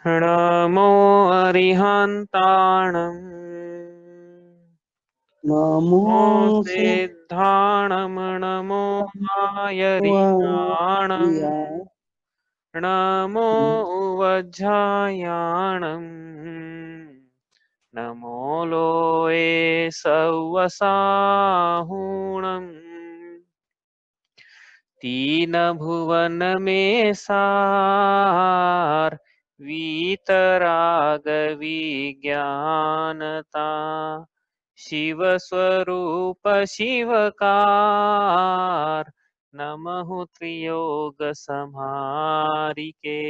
नमो अरिहन्ताणम् नमो नमो सिद्धाणम् नमो आयरियाणम् नमो वज्रायाणम् नमो लोये सवसाहुणम् तीन भुवन में सार वीतराग विज्ञानता शिव स्वरूप शिवकार नमः त्रियोग समारिके।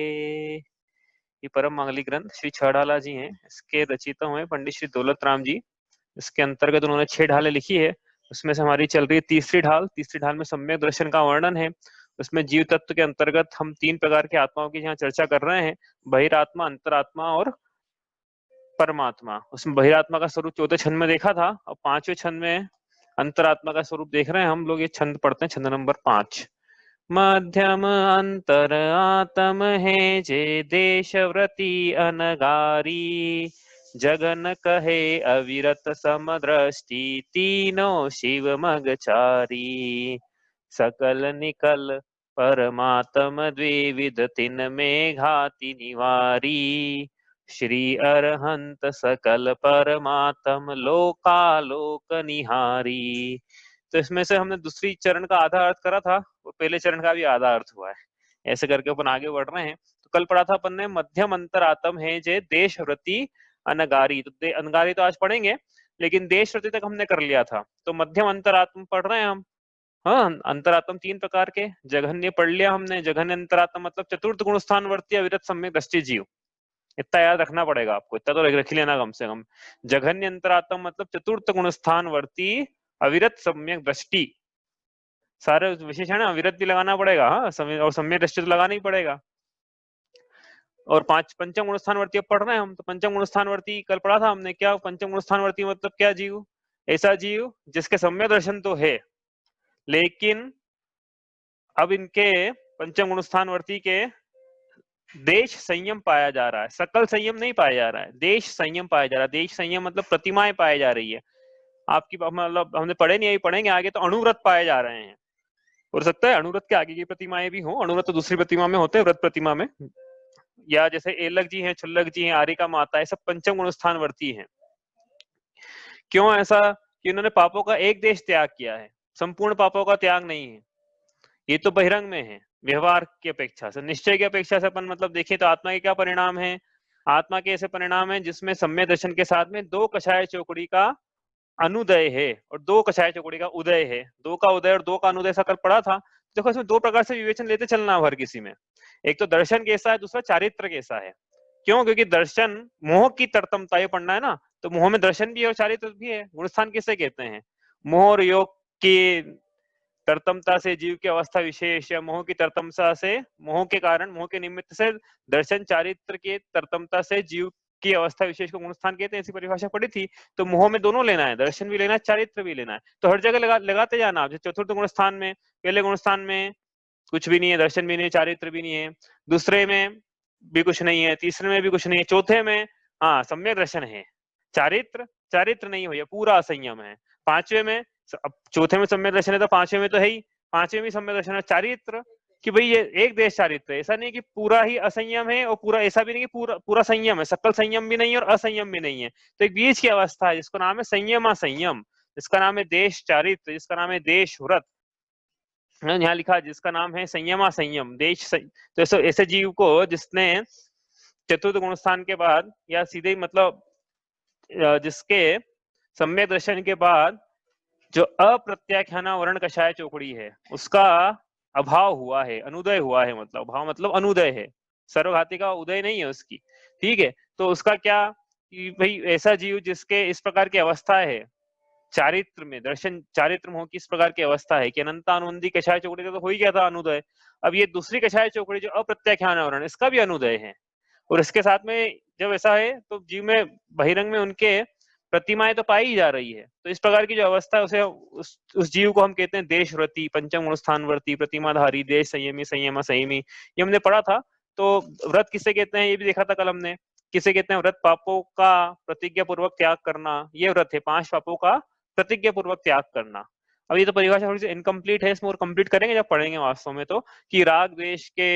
ये परम मांगलिक ग्रंथ श्री छड़ाला जी हैं, इसके रचिता हुए पंडित श्री दौलत राम जी। इसके अंतर्गत उन्होंने 6 ढालें लिखी है। उसमें से हमारी चल रही है तीसरी ढाल में सम्यक दर्शन का वर्णन है। उसमें जीव तत्व के अंतर्गत हम 3 प्रकार की आत्माओं की यहाँ चर्चा कर रहे हैं, बहिरात्मा, अंतरात्मा और परमात्मा। उसमें बहिरात्मा का स्वरूप 14 छंद में देखा था, और 5वें छंद में अंतरात्मा का स्वरूप देख रहे हैं हम लोग। ये छंद पढ़ते हैं, छंद नंबर 5। मध्यम अंतर आत्म है जे देश व्रति अनगारी जगन कहे अविरत समदृष्टि तीनों शिव मगचारी सकल निकल परमात्म द्विविध तिन में घाति निवारी श्री अरहंत सकल परमात्म लोकालोक निहारी। तो इसमें से हमने दूसरी चरण का आधा अर्थ करा था, वो पहले चरण का भी आधा अर्थ हुआ है। ऐसे करके अपन आगे बढ़ रहे हैं। तो कल पढ़ा था अपन ने मध्यम अंतरात्म है जे देश व्रति अनगारी। तो अनगारी तो आज पढ़ेंगे, लेकिन देश व्रति तक हमने कर लिया था। तो मध्यम अंतरात्म पढ़ रहे हैं हम। हाँ, अंतरात्म 3 प्रकार के। जघन्य पढ़ लिया हमने। जघन्य अंतरात्म मतलब चतुर्थ गुण स्थान वर्ती अविरत सम्यक दृष्टि जीव। इतना याद रखना पड़ेगा आपको, इतना तो रख लेना कम से कम। जघन्य अंतरात्म मतलब चतुर्थ गुण स्थान वर्ती अविरत सम्यक दृष्टि। सारे विशेषण अविरत भी लगाना पड़ेगा, हाँ, और सम्यक दृष्टि तो लगाना ही पड़ेगा। और 5 पंचम गुण स्थानवर्ती अब पढ़ रहे हैं हम। तो पंचम गुण स्थानवर्ती कल पढ़ा था हमने। क्या पंचम गुण स्थानवर्ती मतलब क्या? जीव, ऐसा जीव जिसके सम्यक दर्शन तो है, लेकिन अब इनके पंचम गुण स्थानवर्ती के देश संयम पाया जा रहा है। सकल संयम नहीं पाया जा रहा है, देश संयम पाया जा रहा है। देश संयम मतलब प्रतिमाएं पाई जा रही है आपकी, मतलब हमने पढ़े नहीं, पढ़ेंगे आगे। तो अणुव्रत पाए जा रहे हैं। हो सकता है अणुव्रत के आगे की प्रतिमाएं भी हो। अणुव्रत तो दूसरी प्रतिमा में होते हैं, व्रत प्रतिमा में। या जैसे एलक जी हैं, छुल्लक जी हैं, आरिका माता है, सब पंचम गुण स्थानवर्ती हैं। क्यों ऐसा? कि उन्होंने पापों का एक देश त्याग किया है, संपूर्ण पापों का त्याग नहीं है। ये तो बहिरंग में है। व्यवहार की अपेक्षा से, निश्चय की अपेक्षा से अपन मतलब देखें तो आत्मा के क्या परिणाम है? आत्मा के ऐसे परिणाम है जिसमें सम्यक दर्शन के साथ में 2 कषाय चौकड़ी का अनुदय है और 2 कषाय चौकड़ी का उदय है। 2 का उदय और 2 का अनुदय सकल पड़ा था। देखो इसमें 2 प्रकार से विवेचन लेते चलना हर किसी में। एक तो दर्शन कैसा है, दूसरा चारित्र कैसा है। क्यों? क्योंकि दर्शन मोह की तरतमता, ये पढ़ना है ना। तो मोह में दर्शन भी है और चारित्र भी है। गुणस्थान किसे कहते हैं? मोह और योग की तरतमता से जीव की अवस्था विशेष, या मोह की तरतमता से, मोह के कारण, मोह के निमित्त से दर्शन चारित्र के तरतमता से जीव की अवस्था विशेष को गुणस्थान कहते हैं। ऐसी परिभाषा पड़ी थी। तो मोह में दोनों लेना है, दर्शन भी लेना है, चारित्र भी लेना है। तो हर जगह लगाते जाना आप। चतुर्थ गुणस्थान में, पहले गुणस्थान में कुछ भी नहीं है, दर्शन भी नहीं है, चारित्र भी नहीं है। दूसरे में भी कुछ नहीं है, तीसरे में भी कुछ नहीं है, चौथे में हाँ सम्यक दर्शन है। चारित्र, चारित्र नहीं हो, पूरा असंयम है। पांचवे में, अब चौथे में सम्यक दर्शन है तो पांचवे में तो है ही, पांचवे में सम्यक दर्शन है। चारित्र कि भाई ये एक देश चारित्र, ऐसा नहीं कि पूरा ही असंयम है और पूरा, ऐसा भी नहीं कि पूरा पूरा संयम है। सकल संयम भी नहीं है और असंयम भी नहीं है। तो एक बीच की अवस्था है जिसको नाम है संयम असंयम, जिसका नाम है देश चारित्र, जिसका नाम है देश व्रत। यहाँ लिखा जिसका नाम है संयमा संयम देश तो ऐसे जीव को जिसने चतुर्थ गुण स्थान के बाद, या सीधे मतलब जिसके सम्यक दर्शन के बाद जो अप्रत्याख्याना वर्ण कषाय चौकड़ी है उसका अभाव हुआ है, अनुदय हुआ है। मतलब अभाव मतलब अनुदय है, सर्वघाती का उदय नहीं है उसकी। ठीक है, तो उसका क्या कि भाई ऐसा जीव जिसके इस प्रकार की अवस्था है चारित्र में, दर्शन चारित्र मोह की इस प्रकार की अवस्था है कि अनंतानुबंधी कषाय चौकड़ी का तो हो ही गया था अनुदय। अब ये दूसरी कषाय चौकड़ी जो अप्रत्याख्यान आवरण, इसका भी अनुदय है। और इसके साथ में जब ऐसा है तो जीव में, बहिरंग में उनके प्रतिमाएं तो पाई ही जा रही है। तो इस प्रकार की जो अवस्था है उसे उस जीव को हम कहते हैं देशव्रती, पंचम गुण स्थानवर्ती, प्रतिमाधारी, देश संयमी, संयमा संयमी। ये हमने पढ़ा था। तो व्रत किसे कहते हैं ये भी देखा था कल हमने। किसे कहते हैं व्रत? पापों का प्रतिज्ञा पूर्वक त्याग करना, ये व्रत है, 5 पापों का प्रतिज्ञा पूर्वक त्याग करना। अब ये तो परिभाषा थोड़ी सी इनकम्प्लीट है, इसमें और कंप्लीट करेंगे जब पढ़ेंगे वास्तव में, तो कि राग द्वेष के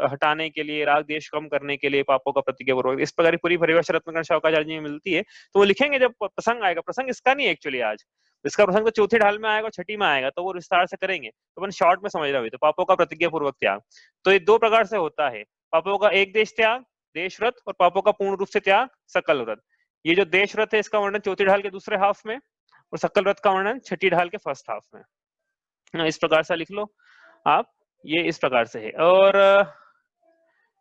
हटाने के लिए, राग द्वेष कम करने के लिए पापों का प्रतिज्ञा पूर्वक, इस प्रकार की पूरी परिभाषा रत्नाकरण शौकाचार्य जी में मिलती है। तो वो लिखेंगे जब प्रसंग आएगा। प्रसंग इसका नहीं एक्चुअली आज, इसका प्रसंग तो चौथी ढाल में आएगा, छठी में आएगा, तो वो विस्तार से करेंगे। तो अपन शॉर्ट में समझ रहे हो। तो पापों का प्रतिज्ञा पूर्वक त्याग तो ये 2 प्रकार से होता है। पापों का एक देश त्याग, देश व्रत, और पापों का पूर्ण रूप से त्याग, सकल व्रत। ये जो देश व्रत है इसका वर्णन चौथी ढाल के दूसरे हाफ में, और सकल व्रत का वर्णन छठी ढाल के फर्स्ट हाफ में। इस प्रकार से लिख लो आप, ये इस प्रकार से है। और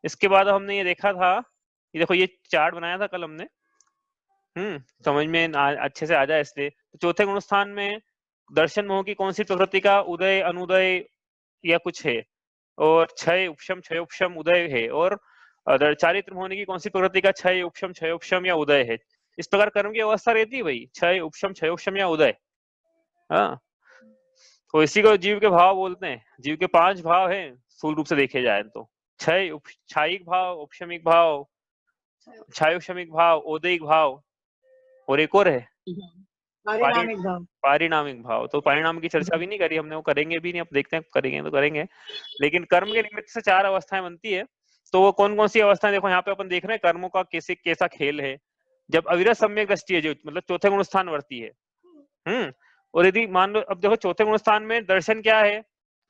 इसके बाद हमने ये देखा था, ये देखो ये चार्ट बनाया था कल हमने, समझ में अच्छे से आ जाए इसलिए। तो चौथे गुण स्थान में दर्शन मोह की कौन सी प्रकृति का उदय, अनुदय या कुछ है, और क्षय उपशम, क्षय उपशम, उदय है, और चारित्र होने की कौन सी प्रकृति का क्षय उपशम, क्षय उपशम या उदय है। इस प्रकार कर्म की अवस्था रहती है भाई, क्षय उपशम, क्षय उपशम या उदय। हाँ, तो इसी को जीव के भाव बोलते हैं। जीव के 5 भाव हैं स्थूल रूप से देखे जाए तो, क्षय क्षायिक भाव, उपशमिक भाव, क्षायोपशमिक भाव, औदयिक भाव, और एक और है पारिणामिक भाव। तो परिणाम की चर्चा भी नहीं करी हमने, वो करेंगे भी नहीं, अब देखते हैं करेंगे तो करेंगे। लेकिन कर्म के निमित्त से 4 अवस्थाएं बनती है। तो वो कौन कौन सी अवस्थाएं, देखो यहाँ पे अपन देख रहे हैं कर्मों का कैसे कैसा खेल है। जब अविरत सम्यक दृष्टि है, जो मतलब चौथे गुण स्थान वर्ती है, और यदि मान लो, अब देखो चौथे गुण स्थान में दर्शन क्या है,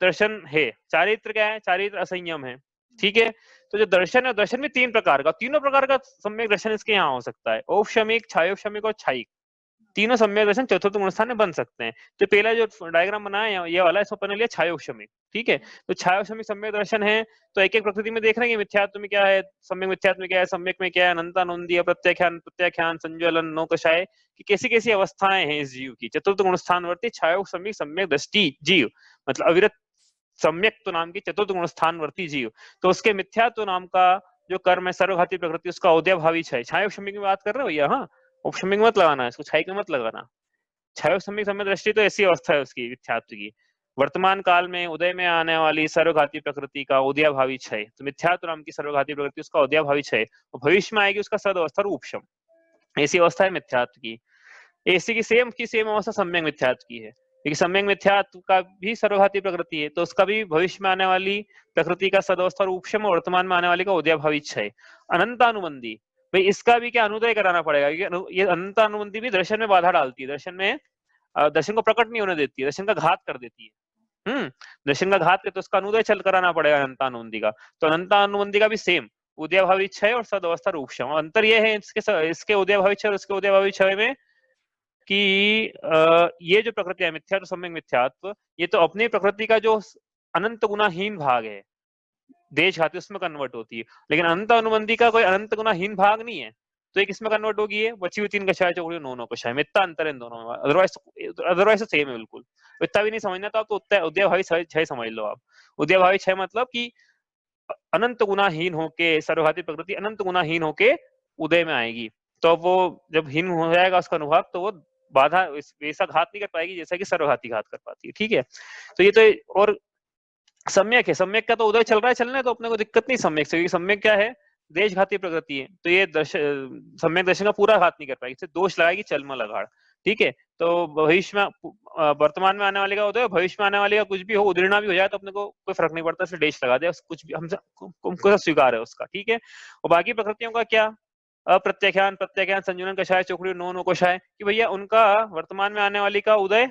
दर्शन है, चारित्र क्या है, चारित्र असंयम है, ठीक है। तो जो दर्शन है, दर्शन में 3 प्रकार का, तीनों प्रकार का सम्यक दर्शन इसके यहाँ हो सकता है, औपशमिक, छायोपशमिक और क्षायिक। तीनों सम्यक दर्शन चतुर्थ गुण स्थान में बन सकते हैं। तो पहला जो डायग्राम बनाया है ये वाला, इसको अपन ने लिया छायोपशमिक, ठीक है। तो छायोपशमिक सम्यक दर्शन है, तो एक एक प्रकृति में देख रहे हैं मिथ्यात्व में क्या है, सम्यक मिथ्यात्व में क्या है, सम्यक में क्या है, अनंतानुंदी, प्रत्याख्यान, प्रत्याख्यान, संज्वलन, नौकषाय की कैसी कैसी अवस्थाएं हैं इस जीव की। चतुर्थ गुण स्थानवर्ती छायोपशमिक सम्यक दृष्टि जीव, मतलब अविरत सम्यक तो नाम की चतुर्थ गुण स्थानवर्ती जीव। तो उसके मिथ्यात्व नाम का जो कर्म है, सर्वघाती प्रकृति, उसका उदयभावी क्षय। छायोपशमिक में बात कर रहे हो भैया, हाँ, उपशमिक मत लगाना, इसको क्षय का मत लगाना। क्षयोपशमिक सम्यक दृष्टि तो ऐसी अवस्था है उसकी मिथ्यात्व की, वर्तमान काल में उदय में आने वाली सर्वघाती प्रकृति का उदयभावी क्षय। तो मिथ्यात्व नाम की सर्वघाती प्रकृति, उसका उदयभावी क्षय, और भविष्य में आएगी उसका सद अवस्था उपशम। ऐसी अवस्था है मिथ्यात्व की। ऐसी की सेम अवस्था सम्यक मिथ्यात्व की है, क्योंकि सम्यक मिथ्यात्व का भी सर्वघाती प्रकृति है, तो उसका भी भविष्य में आने वाली प्रकृति का सदवस्था उपशम, और वर्तमान में आने वाली का उदयभावी क्षय। अनंतानुबंधी, भाई इसका भी क्या अनुदय कराना पड़ेगा, क्योंकि ये अनंतानुबंधी भी दर्शन में बाधा डालती है, दर्शन में दर्शन को प्रकट नहीं होने देती है, दर्शन का घात कर देती है। दर्शन का घात, तो उसका अनुदय चल कराना पड़ेगा अनंतानुबंधी का। तो अनंतानुबंधी का भी सेम उदयभावी क्षय और सदवस्था उपशम। अंतर यह है इसके उदयभावी क्षय और उसके उदयभावी क्षय में कि ये जो प्रकृति है मिथ्यात्व, सम्यक मिथ्यात्व, ये तो अपनी प्रकृति का जो अनंत गुनाहीन भाग है देश घाती, उसमें कन्वर्ट होती है। लेकिन अनंत अनुबंधी का कोई अनंत गुनाहीन भाग नहीं है, तो एक इसमें कन्वर्ट होगी है, बची हुई 3 कषाय चौकड़ी 9 कषाय में, इतना अंतर है इन दोनों में। अदरवाइज तो सेम है बिल्कुल। इतना भी नहीं समझना तो आप तो उदयभावी क्षय समझ लो आप। उदयभावी क्षय मतलब कि अनंत गुनाहीन होके, सर्वघाती प्रकृति अनंत गुनाहीन होके उदय में आएगी। तो वो जब हीन हो जाएगा उसका अनुभाग, तो वो बाधा वैसा घात नहीं कर पाएगी जैसा कि सर्वघाती घात कर पाती है, ठीक है। तो ये तो, और सम्यक है, सम्यक का तो उदय चल रहा है, चलने तो अपने को दिक्कत नहीं सम्यक से, क्योंकि सम्यक क्या है, देशघाती प्रकृति है। तो ये सम्यक दर्शन का पूरा घात नहीं कर पाएगी, इससे दोष लगाएगी चलमा लगाड़, ठीक है। तो भविष्य में, वर्तमान में आने वाले का उदय, भविष्य में आने वाले का कुछ भी हो, उदीर्णा भी हो जाए तो अपने को कोई फर्क नहीं पड़ता, डेश लगा दे, कुछ भी हमको स्वीकार है उसका, ठीक है। और बाकी प्रकृतियों का क्या, अप्रत्याख्यान, प्रत्याख्यान, संजुलन कषाय चौकड़ी 9 कषाय, कि भैया उनका वर्तमान में आने वाली का उदय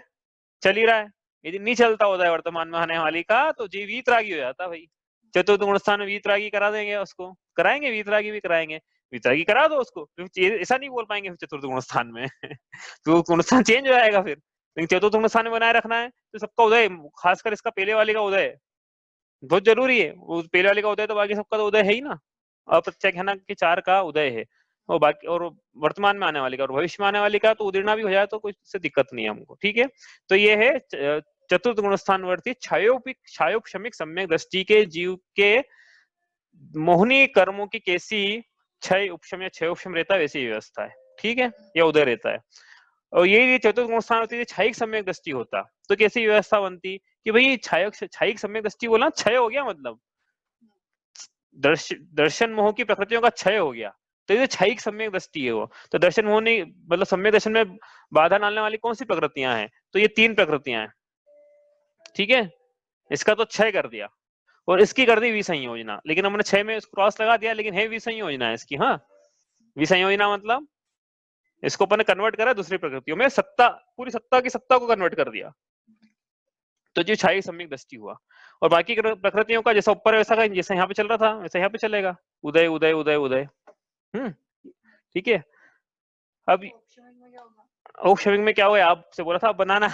चल ही रहा है। यदि नहीं चलता होता है वर्तमान में आने वाली का, तो जीव वीतरागी हो जाता भाई। चतुर्थ गुण स्थान में वीतरागी करा देंगे उसको, कराएंगे, वीतरागी भी कराएंगे, वीतरागी करा दो उसको, ऐसा नहीं बोल पाएंगे चतुर्थ गुण स्थान में तो गुण स्थान चेंज हो जाएगा फिर। लेकिन चतुर्थ गुण स्थान में बनाए रखना है, तो सबका उदय, खासकर इसका पहले वाले का उदय बहुत जरूरी है। वो पहले वाले का उदय तो बाकी सबका तो उदय है ही ना, अप्रत्याख्यान के 4 का उदय है, और बाकी, और वर्तमान में आने वाली का और भविष्य में आने वाली का तो उदीर्णा भी हो जाए तो कोई से दिक्कत नहीं है हमको, ठीक है। तो ये है चतुर्थ गुण स्थानवर्ती क्षयोपशमिक सम्यक दृष्टि के जीव के मोहनी कर्मों की कैसी क्षय उपशम या क्षय उपशम रहता है, वैसी व्यवस्था है, ठीक है, या उदय रहता है। और यही चतुर्थ गुण स्थान होती है, क्षयिक सम्यक दृष्टि होता, तो कैसी व्यवस्था बनती कि भाई क्षयिक सम्यक दृष्टि बोला, क्षय हो गया मतलब दर्शन मोह की प्रकृतियों का क्षय हो गया, तो ये क्षयिक सम्यक दृष्टि है वो। तो दर्शन मोह नहीं, मतलब सम्यक दर्शन में बाधा डालने वाली कौन सी प्रकृतियां हैं? तो ये 3 प्रकृतियां हैं, ठीक है। इसका तो क्षय कर दिया और इसकी कर दी विसंयोजना, लेकिन हमने 6 में क्रॉस लगा दिया, लेकिन है विसंयोजना है इसकी। हाँ, विसंयोजना मतलब इसको अपन ने कन्वर्ट करा दूसरी प्रकृतियों में, सत्ता, पूरी सत्ता की सत्ता को कन्वर्ट कर दिया, तो जो क्षयिक सम्यक दृष्टि हुआ। और बाकी प्रकृतियों का जैसा ऊपर वैसा का, जैसा यहाँ पे चल रहा था वैसा यहाँ पे चलेगा, उदय उदय उदय उदय। ठीक है। अब औक्षमिक में क्या हुआ, आपसे बोला था बनाना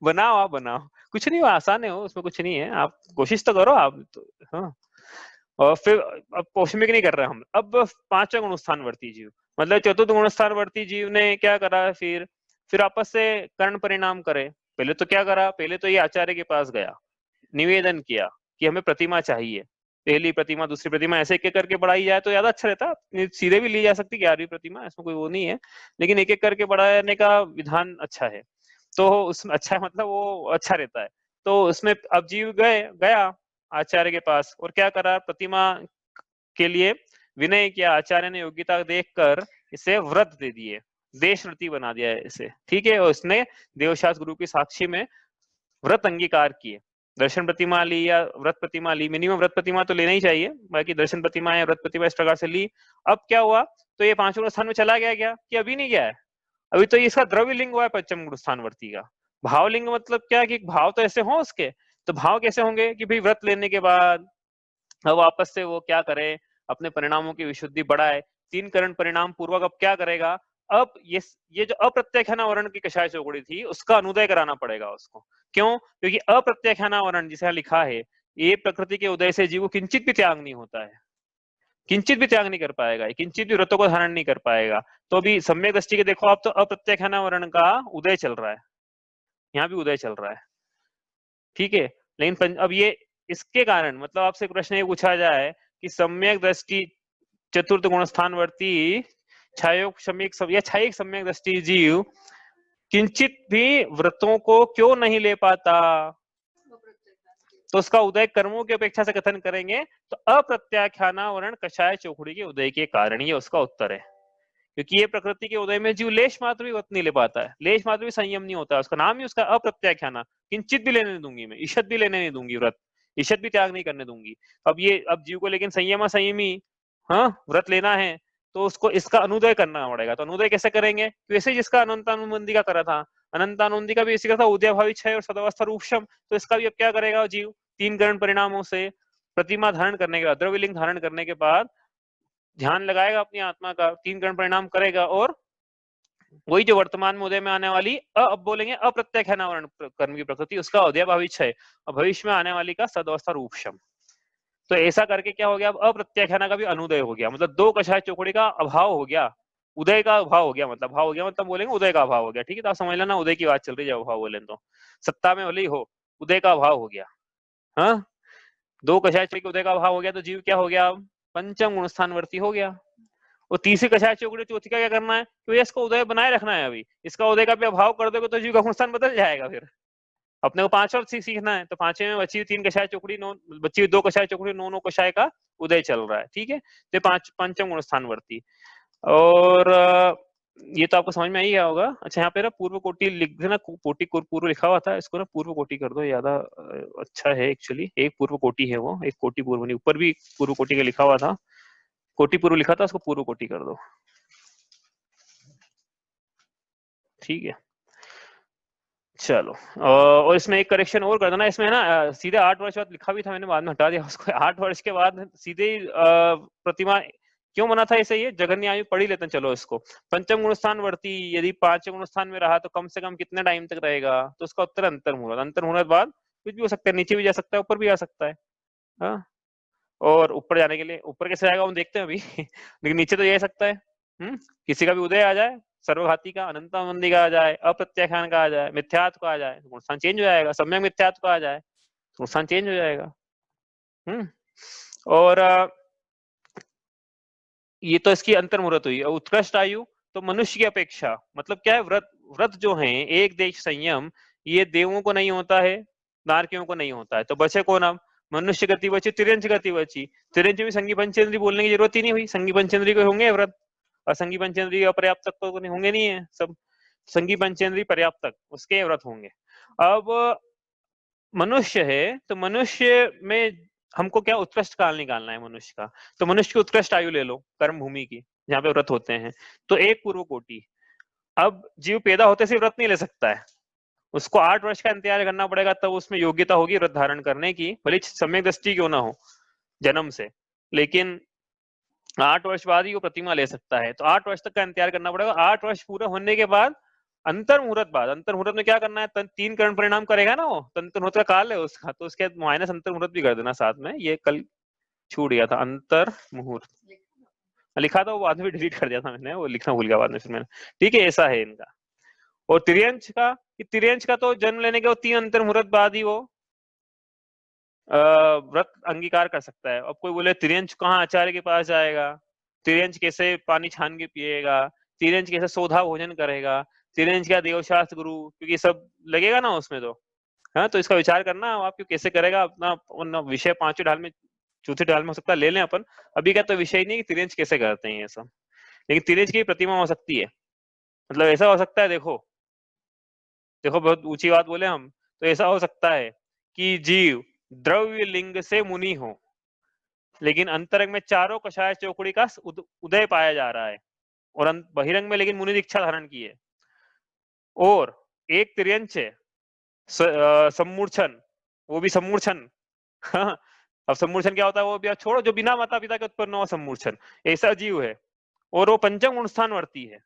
बनाओ, आप बनाओ, कुछ नहीं हुआ, आसान है हो, उसमें कुछ नहीं है, आप कोशिश तो करो आप तो। हाँ, और फिर अब औक्षमिक नहीं कर रहे हम, अब 5वां गुणस्थानवर्ती जीव, मतलब चतुर्थ गुणस्थानवर्ती जीव ने क्या करा, फिर आपस से कर्ण परिणाम करे। पहले तो क्या करा, पहले तो ये आचार्य के पास गया, निवेदन किया कि हमें प्रतिमा चाहिए, पहली प्रतिमा दूसरी प्रतिमा ऐसे एक एक करके बढ़ाई जाए तो ज्यादा अच्छा रहता, सीधे भी ली जा सकती 11वीं प्रतिमा, इसमें कोई वो नहीं है, लेकिन एक एक करके बढ़ाने का विधान अच्छा है। तो उसमें अच्छा है, मतलब वो अच्छा रहता है। तो उसमें अब जीव गया आचार्य के पास और क्या करा, प्रतिमा के लिए विनय किया, आचार्य ने योग्यता देखकर इसे व्रत दे दिए, देशव्रती बना दिया है इसे, ठीक है। और उसने देवशास्त्र गुरु की साक्षी में व्रत अंगीकार किए, दर्शन प्रतिमा ली या व्रत प्रतिमा ली, मिनिमम व्रत प्रतिमा तो लेना ही चाहिए, बाकी दर्शन प्रतिमा या व्रत प्रतिमा इस प्रकार से ली। अब क्या हुआ, तो ये 5वें स्थान में चला गया क्या, कि अभी नहीं गया है, अभी तो इसका द्रव्य लिंग हुआ है पंचम स्थानवर्ती का। भावलिंग मतलब क्या, कि भाव तो ऐसे हो उसके, तो भाव कैसे होंगे, कि भाई व्रत लेने के बाद अब वापस से वो क्या करे, अपने परिणामों की विशुद्धि बढ़ाए, 3 करण परिणाम पूर्वक अब क्या करेगा, अब ये जो अप्रत्यक्षानावरण की कषाय चौकड़ी थी उसका अनुदय कराना पड़ेगा उसको। क्यों, क्योंकि अप्रत्यक्षानावरण जिसे लिखा है, ये प्रकृति के उदय से जीव को किंचित भी त्याग नहीं होता है, किंचित भी त्याग नहीं कर पाएगा, किंचित भी व्रतों को धारण नहीं कर पाएगा। तो अभी सम्यक दृष्टि के देखो आप, तो अप्रत्यक्षानावरण का उदय चल रहा है, यहाँ भी उदय चल रहा है, ठीक है। लेकिन अब ये इसके कारण, मतलब आपसे प्रश्न ये पूछा जाए कि सम्यक दृष्टि चतुर्थ गुणस्थानवर्ती छायोग क्षमिक या छायिक सम्यक दृष्टि जीव किंचित भी व्रतों को क्यों नहीं ले पाता, तो उसका उदय कर्मों की अपेक्षा से कथन करेंगे तो अप्रत्याख्यानावरण कषाय चौकड़ी के उदय के कारण, ये उसका उत्तर है। क्योंकि ये प्रकृति के उदय में जीव लेश मात्र भी व्रत नहीं ले पाता है, लेश मात्र भी संयम नहीं होता है, उसका नाम ही उसका अप्रत्याख्याना, किंचित भी लेने नहीं दूंगी मैं, ईशत भी लेने नहीं दूंगी व्रत, ईशत भी त्याग नहीं करने दूंगी। अब जीव को लेकिन संयम संयमी, हाँ, व्रत लेना है, तो उसको इसका अनुदय करना पड़ेगा। तो अनुदय कैसे करेंगे, वैसे जिसका अनंतानुबंधी का करा था, अनंतानुबंधी का भी इसी का था, उदयभावी क्षय और सदावस्था रूपशम, तो इसका भी अब क्या करेगा जीव, 3 करण परिणामों से प्रतिमा धारण करने के बाद, द्रव्यलिंग धारण करने के बाद ध्यान लगाएगा अपनी आत्मा का, 3 करण परिणाम करेगा, और वही जो वर्तमान में उदय में आने वाली अब बोलेंगे अप्रत्यक्षानावरण कर्म की प्रकृति, उसका उदय भविष्य है, और भविष्य में आने वाली का सदवस्था रूपशम। तो ऐसा करके क्या हो गया, अब अप्रत्याख्याना का भी अनुदय हो गया, मतलब 2 कषाय चौकड़ी का अभाव हो गया, उदय का अभाव हो गया, मतलब भाव हो गया, मतलब बोलेंगे उदय का अभाव हो गया, ठीक है। तो आप समझ लेना उदय की बात चल रही है, जब अभाव बोले तो सत्ता में भले ही हो, उदय का अभाव हो गया। हाँ, 2 कषाय चौकड़ी उदय का अभाव हो गया, तो जीव क्या हो गया, पंचम गुणस्थानवर्ती हो गया। और तीसरी कषाय चौकड़ी चौथी का क्या करना है, कि इसको उदय बनाए रखना है, अभी इसका उदय का भी अभाव कर दोगे तो जीव का गुणस्थान बदल जाएगा, फिर अपने को 5 और सीखना है, तो 5वें में बची 3 कषाय चौकड़ी, बची 2 कषाय चौकड़ी, 9 कषाय का उदय चल रहा है, ठीक है। तो पंचम गुणस्थानवर्ती। और ये तो आपको समझ में आ ही गया होगा। अच्छा, यहाँ पे ना पूर्व कोटि लिख देना, कोटि पूर्व लिखा हुआ था, इसको ना पूर्व कोटि कर दो, ज्यादा अच्छा है एक्चुअली। एक पूर्व कोटि है वो, एक कोटि पूर्व नहीं, ऊपर भी पूर्व कोटि का लिखा हुआ था, कोटि पूर्व लिखा था, उसको पूर्व कोटि कर दो, ठीक है। चलो, और इसमें एक करेक्शन और कर देना, इसमें ना सीधे 8 वर्ष बाद लिखा भी था, मैंने बाद में हटा दिया उसको। 8 वर्ष के बाद सीधे प्रतिमा क्यों बना था ऐसे, ये जघन्य आयु पढ़ ही लेते हैं, चलो इसको। पंचम गुणस्थानवर्ती यदि 5वें गुणस्थान में रहा तो कम से कम कितने टाइम तक रहेगा, तो उसका उत्तर अंतर्मुहूर्त। अंतर्मुहूर्त बाद कुछ भी हो सकता है, नीचे भी जा सकता है, ऊपर भी आ सकता है। हाँ, और ऊपर जाने के लिए ऊपर कैसे आएगा हम देखते हैं अभी लेकिन नीचे तो जा सकता है। किसी का भी उदय आ जाए, सर्वघाती का, अनंतानंदी का आ जाए, अप्रत्याख्यान का आ जाए, मिथ्यात्व का आ जाए, गुणस्थान चेंज हो जाएगा, सम्यक मिथ्यात्व का आ जाए, गुणस्थान चेंज हो जाएगा। और ये तो इसकी अंतर्मुहूर्त हुई। उत्कृष्ट आयु तो मनुष्य की अपेक्षा, मतलब क्या है, व्रत जो है एक देश संयम, ये देवों को नहीं होता है, नारकियों को नहीं होता है, तो बचे कौन अब, मनुष्य गति बची, तिर्यंच गति बची। तिर्यंच में संगी पंचेंद्री बोलने की जरूरत ही नहीं हुई, संगी पंचेंद्री को होंगे व्रत, और संगी पंचेंद्री अपर्याप्त तक तो होंगे नहीं है, सब संगी पंचेंद्री पर्याप्त तक उसके व्रत होंगे। अब मनुष्य है तो मनुष्य में हमको क्या उत्कृष्ट काल निकालना है मनुष्य का, तो मनुष्य की उत्कृष्ट आयु ले लो कर्म भूमि की जहाँ पे व्रत होते हैं, तो एक पूर्व कोटि। अब जीव पैदा होते से व्रत नहीं ले सकता है, उसको 8 वर्ष का इंतजार करना पड़ेगा, तब उसमें योग्यता होगी व्रत धारण करने की, भले सम्यक दृष्टि क्यों ना हो जन्म से, लेकिन 8 वर्ष बाद ही वो प्रतिमा ले सकता है। तो 8 वर्ष तक का इंतजार करना पड़ेगा। 8 वर्ष पूरा होने के बाद अंतर मुहूर्त में क्या करना है, 3 करण परिणाम करेगा ना वो, तंत्र मुहूर्त का काल है उसका, तो उसके माइनस अंतर मुहूर्त भी कर देना साथ में, ये कल छूट गया था। अंतर मुहूर्त लिखा था, वो बाद में डिलीट कर दिया था मैंने, वो लिखना भूल गया बाद में फिर मैंने। ठीक है, ऐसा है इनका। और तिर्यंच का तो जन्म लेने के 3 अंतर मुहूर्त बाद ही वो व्रत अंगीकार कर सकता है। अब कोई बोले तिर्यंच कहाँ आचार्य के पास जाएगा, तिर्यंच कैसे पानी छान के पिएगा, तिर्यंच कैसे सोधा भोजन करेगा, तिर्यंच क्या देवशास्त्र गुरु, क्योंकि सब लगेगा ना उसमें तो, हाँ, तो इसका विचार करना आप क्यों कैसे करेगा अपना विषय 5वें ढाल में, चौथे ढाल में हो सकता है ले लें अपन, अभी का तो विषय नहीं कि तिर्यंच कैसे करते हैं ये सब, लेकिन तिर्यंच की प्रतिमा हो सकती है, मतलब ऐसा हो सकता है, देखो देखो बहुत ऊंची बात बोले हम, तो ऐसा हो सकता है कि जीव द्रव्य लिंग से मुनि हो, लेकिन अंतरंग में चारों कषाय चौकड़ी का उदय पाया जा रहा है, और बहिरंग में लेकिन मुनि दीक्षा धारण की है। और एक तिर्यंच है सम्मूर्छन, वो भी सम्मूर्छन अब सम्मूर्छन क्या होता है वो भी आप छोड़ो, जो बिना माता पिता के उत्पन्न हुआ सम्मूर्छन, ऐसा जीव है, और वो पंचम गुणस्थानवर्ती है।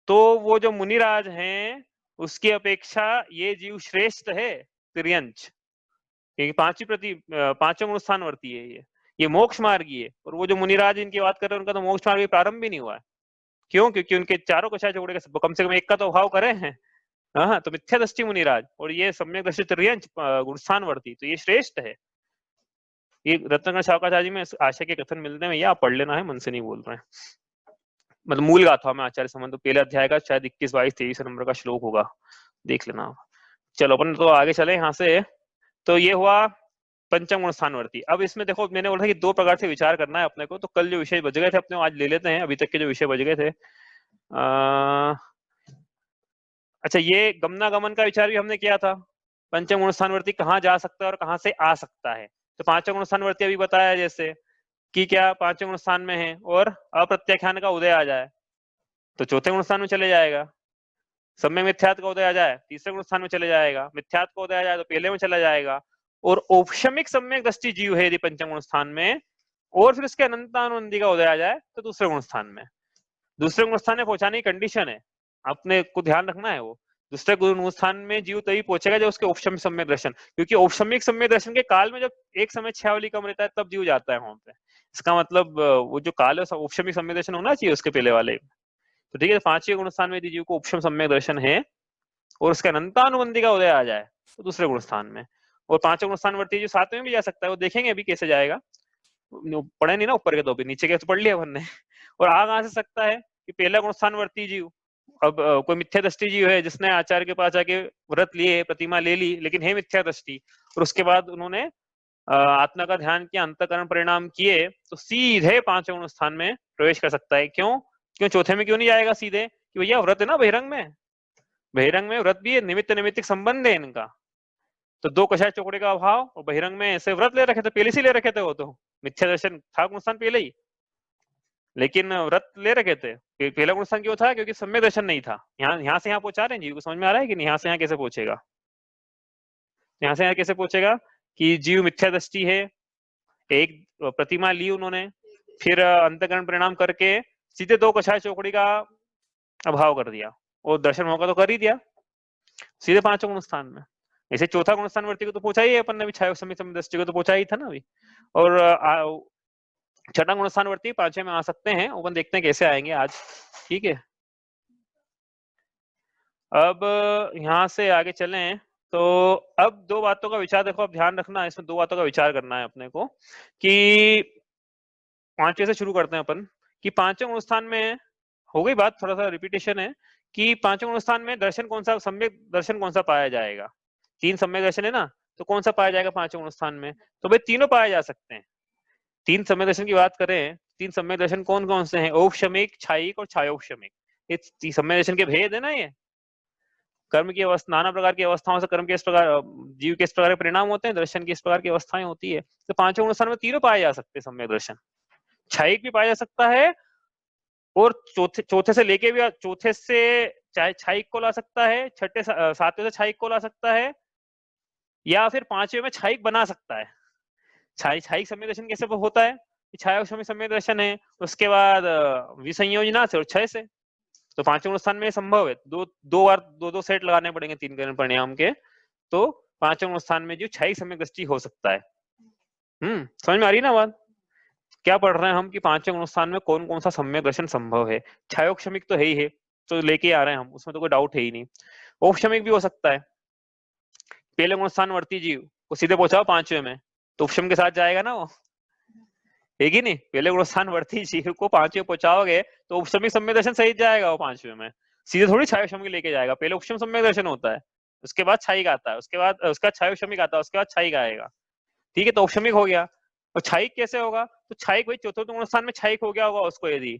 तो वो जो मुनिराज हैं उसकी अपेक्षा ये जीव श्रेष्ठ है तिर्यंच, क्योंकि पांचवें गुणस्थानवर्ती है ये मोक्ष मार्गी है, और वो जो मुनिराज इनकी बात कर रहे हैं उनका तो मोक्ष मार्ग प्रारंभ भी नहीं हुआ है। क्यों? क्योंकि उनके चारों कषाय जोड़े कम से कम एक का तो अभाव करे हैं। हाँ, तो मिथ्या दृष्टि मुनिराज, और ये सम्यक दृष्टि तिर्यंच गुणस्थानवर्ती, तो ये श्रेष्ठ है। ये रत्नाकर शाकाचार्य जी में आशय के कथन मिलते हैं, ये आप पढ़ लेना है, मन से नहीं बोल रहे हैं, मतलब मूल गाथा में आचार्य संबंध तो पहले अध्याय का शायद 21, 22, 23 नंबर का श्लोक होगा, देख लेना। चलो अपन तो आगे चले यहाँ से। तो ये हुआ पंचम गुण स्थानवर्ती। अब इसमें देखो मैंने बोला था कि 2 प्रकार से विचार करना है अपने को, तो कल जो विषय बच गए थे अपने आज ले लेते हैं, अभी तक के जो विषय बच गए थे। अच्छा, ये गमनागमन का विचार भी हमने किया था, पंचम गुण स्थानवर्ती कहाँ जा सकता है और कहाँ से आ सकता है। तो पांचम गुण स्थानवर्ती अभी बताया जैसे कि क्या पांचवें गुण स्थान में है और अप्रत्याख्यान का उदय आ जाए तो चौथे गुण स्थान में चले जाएगा, सम्यक मिथ्यात्व का उदय आ जाए तीसरे गुण स्थान में चले जाएगा, मिथ्यात्व का उदय आ जाए तो पहले में चला जाएगा, और औपशमिक सम्यक दृष्टि जीव है यदि पंचम गुण स्थान में, और फिर उसके अनंतानुबंधी का उदय आ जाए तो दूसरे गुण स्थान में। दूसरे गुण स्थान में पहुंचाने की कंडीशन है, अपने को ध्यान रखना है, वो दूसरे गुण स्थान में जीव तभी पहुंचेगा जब उसके औपशमिक सम्यक दर्शन, क्योंकि औपशमिक सम्यक दर्शन के काल में जब एक समय छावली कम रहता है तब जीव जाता है वहां पे। इसका मतलब वो जो काल है औपशमिक सम्यक दर्शन होना चाहिए उसके पहले वाले। तो ठीक है, 5वें गुण स्थान में यदि जीव को उपशम सम्यक दर्शन है और उसके अनंतानुबंधी का उदय आ जाए तो दूसरे गुण स्थान में, और 5वें गुण स्थानवर्ती जो 7वें में भी जा सकता है, वो देखेंगे अभी कैसे जाएगा, पढ़े नहीं ना ऊपर के, तो अभी नीचे के तो पढ़ लिया अपन ने। और आग आ सकता है कि पहला गुण स्थानवर्ती जीव, अब कोई मिथ्या दृष्टि जीव है जिसने आचार्य के पास जाके व्रत लिए, प्रतिमा ले ली, लेकिन है मिथ्या दृष्टि, और उसके बाद उन्होंने आत्मा का ध्यान किया, अंतःकरण परिणाम किए, तो सीधे 5वें गुण स्थान में प्रवेश कर सकता है। क्यों? चौथे में क्यों नहीं जाएगा सीधे? कि भैया व्रत है ना बहिरंग में, बहिरंग में व्रत भी है, निमित्त नैमित्तिक संबंध है इनका, तो 2 कषाय चौकड़े का अभाव, और बहिरंग में ऐसे व्रत ले रखे थे, पहले से ले रखे थे, वो तो मिथ्या दर्शन था गुणस्थान पहले ही, लेकिन व्रत ले रखे थे। पहला गुणस्थान क्यों था? क्योंकि सम्यक दर्शन नहीं था। यहाँ से यहाँ पहुंचा रहे हैं जीव को, समझ में आ रहा है कि नहीं? यहाँ से यहाँ कैसे पहुंचेगा, यहाँ से यहाँ कैसे पहुंचेगा कि जीव मिथ्या दृष्टि है, एक प्रतिमा ली उन्होंने, फिर अंतःकरण परिणाम करके सीधे 2 कषाय चौकड़ी का अभाव कर दिया, और दर्शन मौका तो कर ही दिया सीधे 5वें गुण स्थान में। ऐसे चौथा गुण स्थान वर्ती को तो पहुंचा ही है अपन ने, छाया समय दृष्टि को तो पहुंचा ही था ना अभी, और छठा गुण स्थान वर्ती 5वें में आ सकते हैं, अपन देखते हैं कैसे आएंगे आज। ठीक है, अब यहाँ से आगे चलें, तो अब 2 बातों का विचार देखो, अब ध्यान रखना इसमें 2 बातों का विचार करना है अपने को, कि 5वें से शुरू करते हैं अपन, कि 5वें गुण स्थान में हो गई बात, थोड़ा सा रिपीटेशन है, कि 5वें गुण स्थान में दर्शन कौन सा, सम्यक दर्शन कौन सा पाया जाएगा? 3 सम्यक दर्शन है ना, तो कौन सा पाया जाएगा पांचवें गुण स्थान में? तो भाई तीनों पाए जा सकते हैं। तीन सम्यक दर्शन की बात करें, तीन सम्यक दर्शन कौन कौन से हैं? औपशमिक, छायिक और छायोपशमिक। ये सम्यक दर्शन के भेद है ना। ये कर्म की अवस्था, नाना प्रकार की अवस्थाओं से कर्म के इस प्रकार, जीव के इस प्रकार के परिणाम होते हैं, दर्शन की इस प्रकार की अवस्थाएं होती है। तो पांचवें गुण स्थान में तीनों पाए जा सकते हैं सम्यक दर्शन। छायिक भी पाया जा सकता है, और चौथे से लेके भी, चौथे से चाहे छायिक को ला सकता है, छठे सातवें से छायिक को ला सकता है, या फिर पांचवें में छायिक बना सकता है। छायिक सम्यक दर्शन कैसे होता है? छायोपशमिक सम्यक दर्शन है, उसके बाद विसंयोजना से और क्षय से। तो पांचवें गुण स्थान में संभव है, दो बार दो सेट लगाने पड़ेंगे तीन करण परिणाम के, तो पांचवें गुण स्थान में जो छायिक सम्यक दृष्टि हो सकता है। समझ में आ रही ना बात? क्या पढ़ रहे हैं हम कि पांचवें गुण स्थान में कौन कौन सा सम्यक दर्शन संभव है? छायोपशमिक तो है ही है, तो लेके आ रहे हैं हम, उसमें तो कोई डाउट है ही नहीं। औपशमिक भी हो सकता है। पहले गुण स्थान वर्ती जीव को सीधे पहुंचाओ पांचवें में, तो उपशम के साथ जाएगा ना वो, है कि नहीं? पहले गुण स्थान वर्ती जीव को पांचवें पहुंचाओगे तो उपशमिक सम्यक दर्शन सहित जाएगा वो पांचवें में, सीधे थोड़ी छायोपशमिक लेके जाएगा। पहले उपशम सम्यक दर्शन होता है, उसके बाद छायिक आता है, उसके बाद उसका छायोपशमिक आता है, उसके बाद छायिक आएगा। ठीक है, तो उपशमिक हो गया। और छायिक कैसे होगा? तो छायिक वही चौथे गुण स्थान में छायिक हो गया होगा उसको, यदि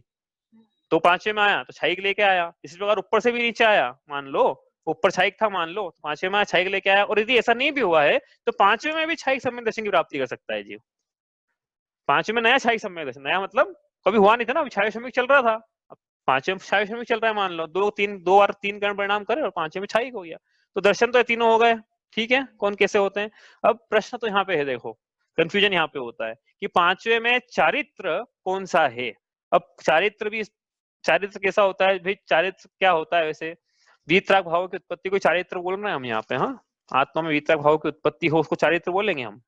तो पांचवें में आया तो छायिक लेके आया। इसी प्रकार ऊपर से भी नीचे आया, मान लो ऊपर छायिक था, मान लो तो पांचवें में छायिक लेके आया। और यदि ऐसा नहीं भी हुआ है तो पांचवें में भी छायिक सम्यक दर्शन की प्राप्ति कर सकता है जीव। पांचवें में नया छायिक सम्यक दर्शन, नया मतलब कभी हुआ नहीं था ना, अभी छायिक सम्यक चल रहा था, अब पांचवें में छायिक सम्यक चल रहा है, मान लो दो बार तीन करण परिणाम करे और पांचवें में छायिक हो गया, तो दर्शन तो तीनों हो गए। ठीक है, कौन कैसे होते हैं? अब प्रश्न तो यहाँ पे है, देखो कंफ्यूजन यहाँ पे होता है कि पांचवें में चारित्र कौन सा है। अब चारित्र कैसा होता है भाई? चारित्र क्या होता है वैसे? वीतराग भाव की उत्पत्ति को चारित्र बोल रहे हैं हम यहाँ पे। हाँ, आत्मा में वीतराग भाव की उत्पत्ति हो उसको चारित्र बोलेंगे हम।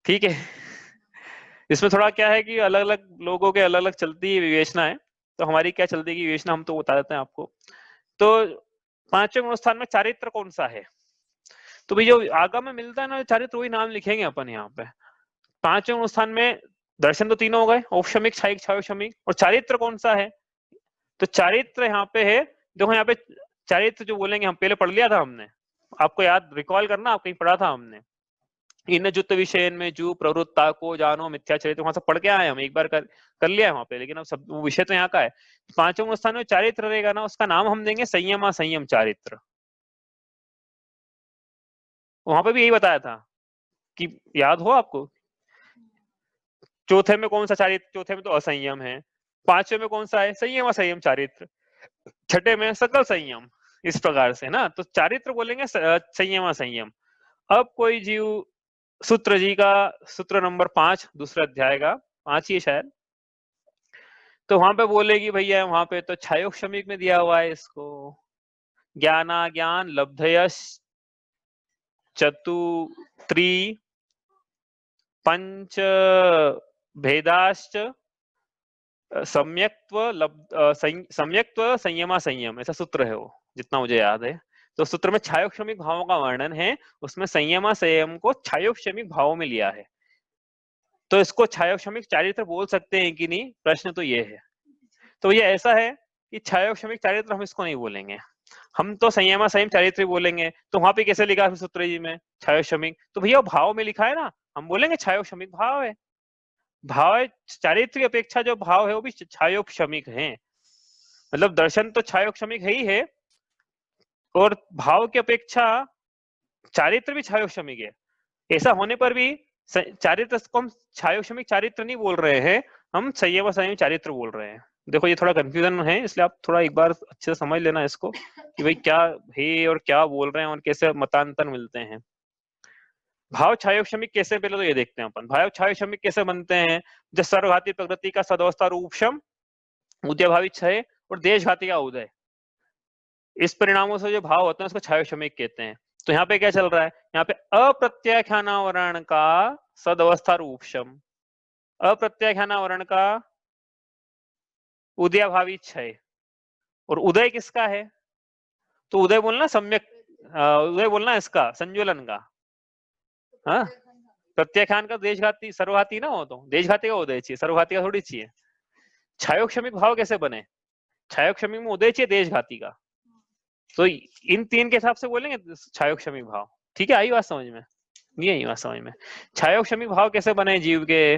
ठीक है, इसमें थोड़ा क्या है कि अलग अलग लोगों के अलग अलग चलती है विवेचना है, तो हमारी क्या चलती है विवेचना हम तो बता देते हैं आपको। तो पांचवें गुण स्थान में चारित्र कौन सा है? तो भाई जो आगम में मिलता है ना चारित्र, वही नाम लिखेंगे अपन यहाँ पे। पांचवें गुण स्थान में दर्शन तो तीनों हो गए, औपशमिक, छायिक, छायोपशमिक, और चारित्र कौन सा है? तो चारित्र यहाँ पे है, देखो यहाँ पे चारित्र जो बोलेंगे हम पहले पढ़ लिया था हमने, आपको याद रिकॉल करना, आप कहीं पढ़ा था हमने, इन जुत विषय में जो प्रवृत्ता को जानो मिथ्या चरित्र, वहां से पढ़ के आए हम, एक बार कर लिया है वहां पे, लेकिन अब सब वो विषय तो यहाँ का है। पांचवें स्थान में चारित्र रहेगा ना, उसका नाम हम देंगे संयम संयम चारित्र। वहां पे भी यही बताया था कि याद हो आपको, चौथे में कौन सा चारित्र? चौथे में तो असंयम है। पांचवें में कौन सा है? संयम असंयम चारित्र। छठे में सकल संयम, इस प्रकार से ना, तो चारित्र बोलेंगे संयम असंयम। अब कोई जीव सूत्र जी का सूत्र नंबर 5 दूसरे अध्याय का 5 ही है शायद, तो वहां पे बोलेगी भैया वहां पे तो छायोपशमिक में दिया हुआ है इसको, ज्ञाना ज्ञान लब्धयश चतुत्री पंच भेदाश्च सम्यक्त्व संयमा संयम, ऐसा सूत्र है वो, जितना मुझे याद है। तो सूत्र में छायोपशमिक भावों का वर्णन है, उसमें संयमा संयम को छायोपशमिक भावों में लिया है। तो इसको छायोपशमिक चारित्र बोल सकते हैं कि नहीं, प्रश्न तो ये है। तो ये ऐसा है कि छायोपशमिक चारित्र हम इसको नहीं बोलेंगे, हम तो संयमा संयम चारित्र बोलेंगे। तो वहां पे कैसे लिखा है सूत्र जी में छायोपशमिक? तो भैया भाव में लिखा है ना, हम बोलेंगे छायोपशमिक भाव है। भाव चारित्र की अपेक्षा जो भाव है वो भी छायोपशमिक है, मतलब दर्शन तो छायोपशमिक है ही है, और भाव की अपेक्षा चारित्र भी छायोपशमिक है। ऐसा होने पर भी चारित्र को हम छायोपशमिक चारित्र नहीं बोल रहे हैं, हम संयम संयम चारित्र बोल रहे हैं। देखो ये थोड़ा कंफ्यूजन है, इसलिए आप थोड़ा एक बार अच्छे से समझ लेना इसको कि भाई क्या है और क्या बोल रहे हैं और कैसे मतांतर मिलते हैं। भाव छायोपशमिक कैसे, पहले तो ये देखते हैं अपन, भाव छायोपशमिक कैसे बनते हैं? जब सर्वघाती प्रकृति का सदवस्था रूपशम, उदयभावी क्षय और देशघाती का उदय, इस परिणामों से जो भाव होते हैं उसको छायोपशमिक कहते हैं। तो यहाँ पे क्या चल रहा है? यहाँ पे अप्रत्याख्यानावरण का सदवस्था रूपशम, अप्रत्याख्यानावरण का उदयभावी क्षय, और उदय किसका है? तो उदय बोलना सम्यक, उदय बोलना इसका संज्वलन का। हाँ, प्रत्याख्यान का देशघाती सर्वघाती ना हो, तो देशघाती का उदय चाहिए, सर्वघाती का थोड़ी चाहिए। छायोपशमिक भाव कैसे बने? छायोपशमिक में उदय चाहिए देशघाती का, तो इन तीन के हिसाब से बोलेंगे छायोपशमिक भाव। ठीक है, आई बात समझ में? नहीं आई बात समझ में? छायोक्षमिक भाव कैसे बने जीव के?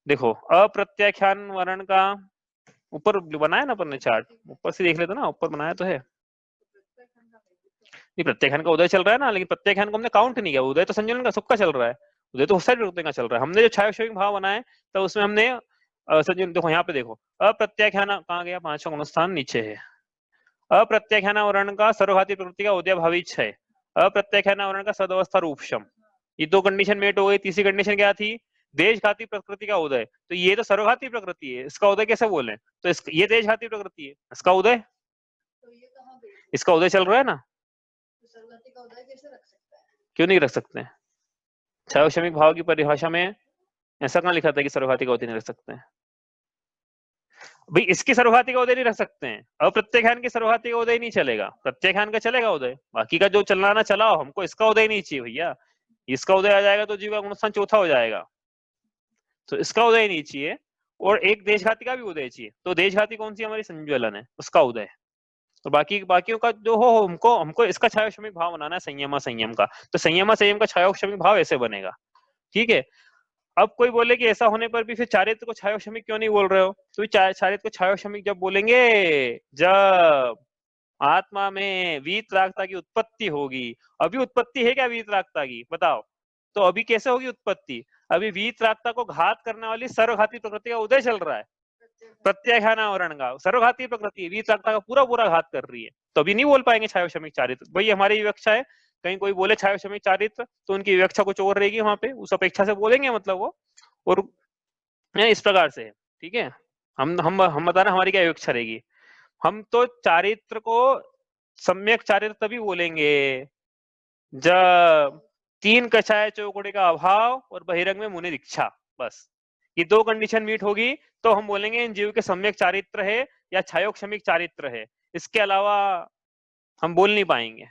देखो, अप्रत्याख्यान वर्ण का ऊपर बनाया ना अपन ने चार्ट, ऊपर से देख लेते ना, ऊपर बनाया तो है। नहीं, प्रत्याख्यान का उदय चल रहा है ना, लेकिन प्रत्याख्यान को हमने काउंट नहीं किया, उदय तो संयोजन का सबका चल रहा है, उदय तो सारे प्रत्यय का चल रहा है। हमने जो छायोक्षमिक भाव बनाए तो उसमें हमने संयोजन, देखो यहाँ पे देखो, अप्रत्याख्यान कहाँ गया, 5वां गुणस्थान नीचे है। अप्रत्याख्यान वर्ण का सर्वघाती प्रकृति का उदय भावी है, अप्रत्याख्यान वर्ण का सदवस्था रूपशम, ये दो कंडीशन मेट हो गई। तीसरी कंडीशन क्या थी, देशघाती प्रकृति का उदय, तो ये तो सर्वघाती प्रकृति है, इसका उदय कैसे बोले, तो ये देशघाती प्रकृति है, इसका उदय, इसका उदय चल रहा है ना, क्यों नहीं रख सकते हैं? छायोक्षमिक भाव की परिभाषा में ऐसा कहाँ लिखा था कि सर्वघाती का उदय नहीं रख सकते हैं? भाई इसकी सर्वघाती का उदय नहीं रख सकते हैं, अप्रत्याख्यान की सर्वघाती का उदय नहीं चलेगा, प्रत्याख्यान का चलेगा उदय, बाकी का जो चलना ना चलाओ, हमको इसका उदय नहीं चाहिए भैया। इसका उदय आ जाएगा तो जीव का गुणस्थान चौथा हो जाएगा, तो इसका उदय नहीं चाहिए, और एक देशघाती का भी उदय चाहिए। तो देशघाती कौन सी हमारी संज्वलन है, उसका उदय। तो बाकियों का जो हो, हमको हमको इसका छायोक्षमिक भाव बनाना है, संयमा संयम का, तो संयमा संयम का छायोक्षमिक भाव ऐसे बनेगा। ठीक है, अब कोई बोले कि ऐसा होने पर भी फिर चारित्र को छायोक्षमिक क्यों नहीं बोल रहे हो, तो चारित्र को छायोक्षमिक जब बोलेंगे जब आत्मा में वीतरागता की उत्पत्ति होगी। अभी उत्पत्ति है क्या वीतरागता की, बताओ? तो अभी कैसे होगी उत्पत्ति, अभी वीतरागता को घात करने वाली सर्वघाती प्रकृति का उदय चल रहा है, प्रत्याख्यान आवरण का सर्वघाती प्रकृति वीतरागता का पूरा पूरा घात कर रही है, तो अभी नहीं बोल पाएंगे छायोक्षमिक चारित्र। भाई हमारी विवक्षा है, कहीं कोई बोले छायोक्षमिक चारित्र तो उनकी विवक्षा कुछ और रहेगी वहां पे, उस अपेक्षा से बोलेंगे मतलब वो, और इस प्रकार से। ठीक है, हम बता रहे हमारी क्या विवक्षा रहेगी। हम तो चारित्र को सम्यक चारित्र तभी बोलेंगे जब तीन कषाय चौकड़े का अभाव और बहिरंग में मुनि दीक्षा, बस ये दो कंडीशन मीट होगी तो हम बोलेंगे इन जीव के सम्यक चारित्र है या छायोक्षमिक चारित्र है, इसके अलावा हम बोल नहीं पाएंगे।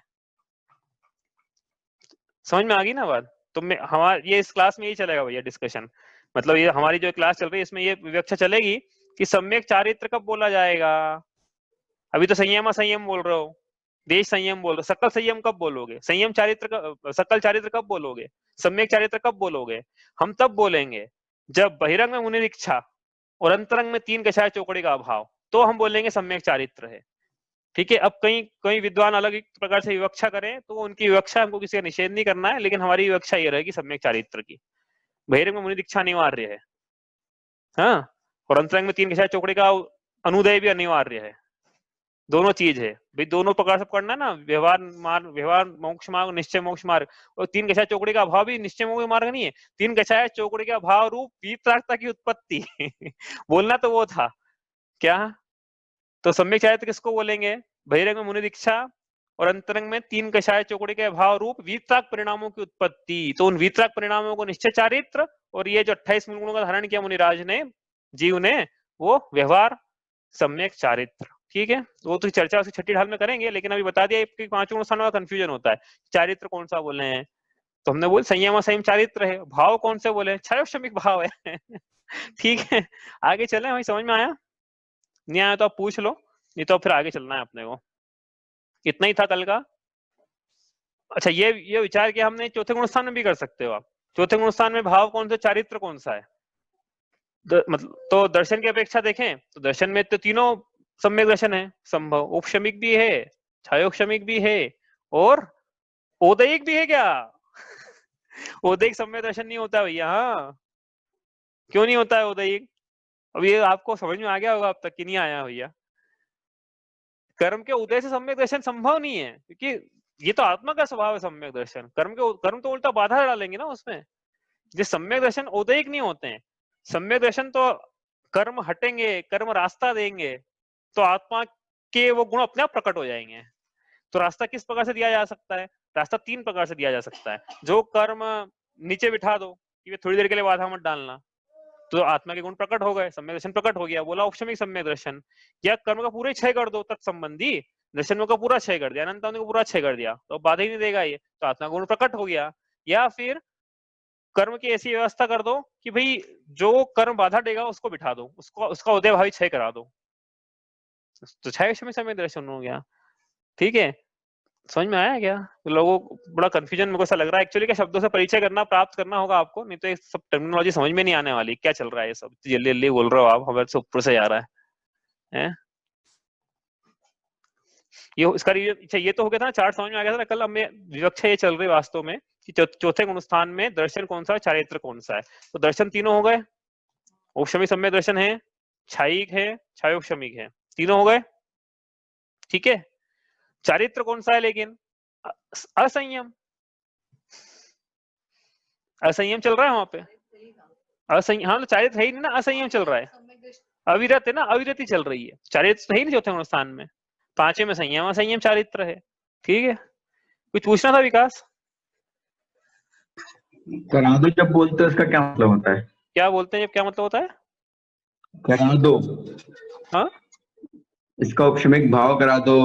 समझ में आ गई ना बात? तो हमारे ये इस क्लास में यही चलेगा भैया डिस्कशन, मतलब ये हमारी जो क्लास चल रही है इसमें ये विवक्षा चलेगी कि सम्यक चारित्र कब बोला जाएगा। अभी तो संयम असंयम बोल रहे हो, देश संयम बोल रहे हो, सकल संयम कब बोलोगे, संयम चारित्र सकल चारित्र कब बोलोगे, सम्यक चारित्र कब बोलोगे? हम तब बोलेंगे जब बहिरंग में मुनि दीक्षा और अंतरंग में तीन कषाय चौकड़ी का अभाव, तो हम बोलेंगे सम्यक चारित्र है। ठीक है, अब कई कई विद्वान अलग प्रकार से विवक्षा करें तो उनकी विवक्षा हमको किसी का निषेध नहीं करना है, लेकिन हमारी विवक्षा ये रहेगी सम्यक चारित्र की, बहिरंग में मुनि दीक्षा अनिवार्य है, हाँ, और अंतरंग में तीन कषाय चौकड़ी का अनुदय भी अनिवार्य है, दोनों चीज है भाई, दोनों प्रकार से पढ़ना ना, व्यवहार मार्ग, व्यवहार मोक्ष मार्ग, निश्चय मोक्ष मार्ग, और तीन कषाय चौकड़ी का अभाव भी निश्चय मोक्ष मार्ग नहीं है, तीन कषाय चौकड़ी का अभाव रूप वीतरागता की उत्पत्ति बोलना तो वो था क्या, तो सम्यक चारित्र किसको बोलेंगे, बहिरंग में मुनि दीक्षा और अंतरंग में तीन कषाय चौकड़ी के अभाव रूप वीतराग परिणामों की उत्पत्ति, तो उन वीतराग परिणामों को निश्चय चारित्र, और ये जो 28 मूल गुणों का धारण किया मुनिराज ने, जीव ने, वो व्यवहार सम्यक चारित्र। ठीक है, वो तो चर्चा उसकी छठी ढाल में करेंगे, लेकिन अभी बता दिया कि पांचों स्थानों का कंफ्यूजन होता है, चारित्र कौन सा बोले हैं, तो हमने बोल संयम संयम चारित्र है, भाव कौन से बोले, छायोक्षमिक भाव है ठीक है, आगे चले, वही समझ में आया, नहीं आया तो आप पूछ लो, नहीं तो फिर आगे चलना है अपने को, इतना ही था कल का। अच्छा, ये विचार किया हमने चौथे गुण स्थान में भी कर सकते हो आप, चौथे गुण स्थान में भाव कौन सा, चारित्र कौन सा है, मतलब तो दर्शन की अपेक्षा देखें तो दर्शन में तो तीनों सम्यक दर्शन है, संभव उपशमिक भी है, छायोक्षमिक भी है, और औदयिक भी है क्या औदयिक सम्यक दर्शन नहीं होता भैया, हाँ, क्यों नहीं होता है औदयिक? अब ये आपको समझ में आ गया होगा अब तक कि नहीं आया भैया, कर्म के उदय से सम्यक दर्शन संभव नहीं है, क्योंकि ये तो आत्मा का स्वभाव है सम्यक दर्शन, कर्म तो उल्टा बाधा डालेंगे ना उसमें, जो सम्यक दर्शन औदयिक नहीं होते हैं, सम्यक दर्शन तो कर्म हटेंगे, कर्म रास्ता देंगे, तो आत्मा के वो गुण अपने आप प्रकट हो जाएंगे। तो रास्ता किस प्रकार से दिया जा सकता है, रास्ता तीन प्रकार से दिया जा सकता है, जो कर्म नीचे बिठा दो कि थोड़ी देर के लिए बाधा मत डालना, तो आत्मा के गुण प्रकट हो गए, सम्यक दर्शन प्रकट हो गया, बोला उपशमिक सम्यक दर्शन, या कर्म का पूरा क्षय कर दो तत्संबंधी दर्शन का पूरा क्षय कर दिया, अनंत को पूरा क्षय कर दिया, तो बाधा ही नहीं देगा ये, तो आत्मा गुण प्रकट हो गया, या फिर कर्म की ऐसी व्यवस्था कर दो कि भाई जो कर्म बाधा देगा उसको बिठा दो, उसको उसका उदय भावी क्षय करा दो, तो क्षय समय समय दर्शन हो गया। ठीक है, समझ में आया क्या? लोगों को बड़ा कंफ्यूजन मेरे को ऐसा लग रहा है एक्चुअली, क्या शब्दों से परिचय करना प्राप्त करना होगा आपको, नहीं तो ये सब टर्मिनोलॉजी समझ में नहीं आने वाली। क्या चल रहा है ये सब, जल्दी जल्दी बोल रहे हो आप, हमारे से ऊपर से आ रहा है? ये इसका अच्छा, ये तो हो गया था ना, चार्ट समझ में आ गया था ना। कल हमें विवक्षा ये चल रही है वास्तव में कि चौथे गुणस्थान में दर्शन कौन सा है, चारित्र कौन सा है। तो दर्शन तीनों हो गए, औपशमिक सम्यक दर्शन है, छायिक है, छायोपशमिक है, तीनों हो गए। ठीक है, चारित्र कौन सा है लेकिन? असंयम। असंयम चल रहा है वहां पे, असंयम। हाँ, चारित्र है ही नहीं ना, असंयम चल रहा है, अविरत है ना, अविरति चल रही है। चारित्र तो है ही नहीं चौथे स्थान में, पांचवें में संयम, असंयम चारित्र है। ठीक है, कुछ पूछना था विकास? करा दो जब बोलते हैं उसका क्या मतलब होता है? क्या बोलते हैं जब, क्या मतलब होता है? करा दो, हाँ, इसका उपशमिक भाव करा दो,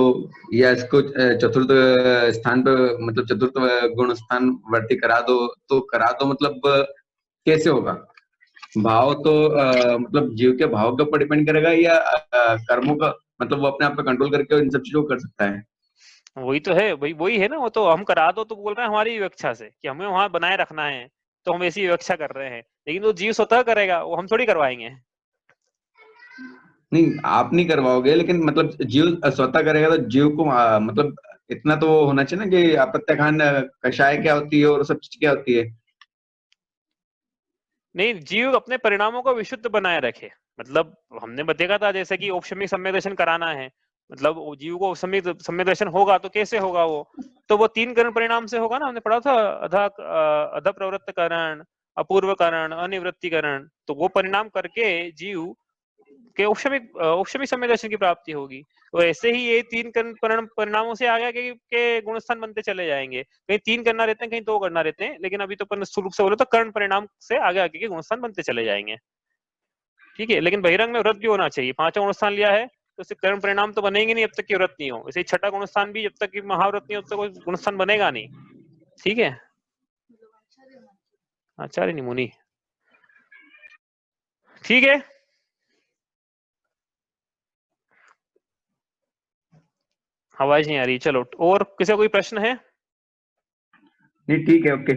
या इसको चतुर्थ स्थान पे, मतलब चतुर्थ गुण स्थान वर्ती करा दो। तो करा दो मतलब कैसे होगा? भाव तो मतलब जीव के भाव के ऊपर डिपेंड करेगा, या कर्मों का, मतलब वो अपने आप पे कंट्रोल करके इन सब चीजों को कर सकता है? वही तो है भाई, वही है ना। वो तो हम करा दो तो बोल रहे हैं हमारी विवक्षा से कि हमें वहां बनाए रखना है, तो हम ऐसी विवक्षा कर रहे हैं। लेकिन वो जीव स्वतः करेगा, वो हम थोड़ी करवाएंगे। नहीं, आप नहीं करवाओगे, लेकिन मतलब जीव स्वतः करेगा तो जीव को मतलब इतना तो होना चाहिए ना कि अपत्याखान कषाय क्या होती है और सब चीज क्या होती है। नहीं, जीव अपने परिणामों को विशुद्ध बनाए रखे। मतलब हमने देखा था जैसे कि औपशमिक सम्यक दर्शन कराना है, मतलब वो जीव को औपशमिक सम्यक दर्शन होगा तो कैसे होगा वो? तो वो तीन करण परिणाम से होगा ना, हमने पढ़ा था। अध प्रवृत्त करण, अपूर्व करण, अनिवृत्ति करण। तो वो परिणाम करके जीव के औपशमिक सम्यक दर्शन की प्राप्ति होगी। तो ऐसे ही ये तीन परिणामों से आगे आगे के गुणस्थान बनते चले जाएंगे। कहीं तीन करना रहते हैं, कहीं दो करना रहते हैं, लेकिन अभी तो अपन स्थूल रूप से बोले तो कर्ण परिणाम से आगे आगे के गुणस्थान बनते चले जाएंगे। ठीक है, लेकिन बहिरंग में व्रत भी होना चाहिए। पांचवा गुणस्थान लिया है तो उससे कर्ण परिणाम तो बनेंगे नहीं जब तक कि व्रत नहीं हो। वैसे छठा गुणस्थान भी, जब तक कि महाव्रत नहीं हो तब तक कोई गुणस्थान बनेगा नहीं। ठीक है, आचार्य नहीं, मुनि। ठीक है, आवाज नहीं आ रही। चलो, और किसी का कोई प्रश्न है? नहीं, ठीक है, ओके।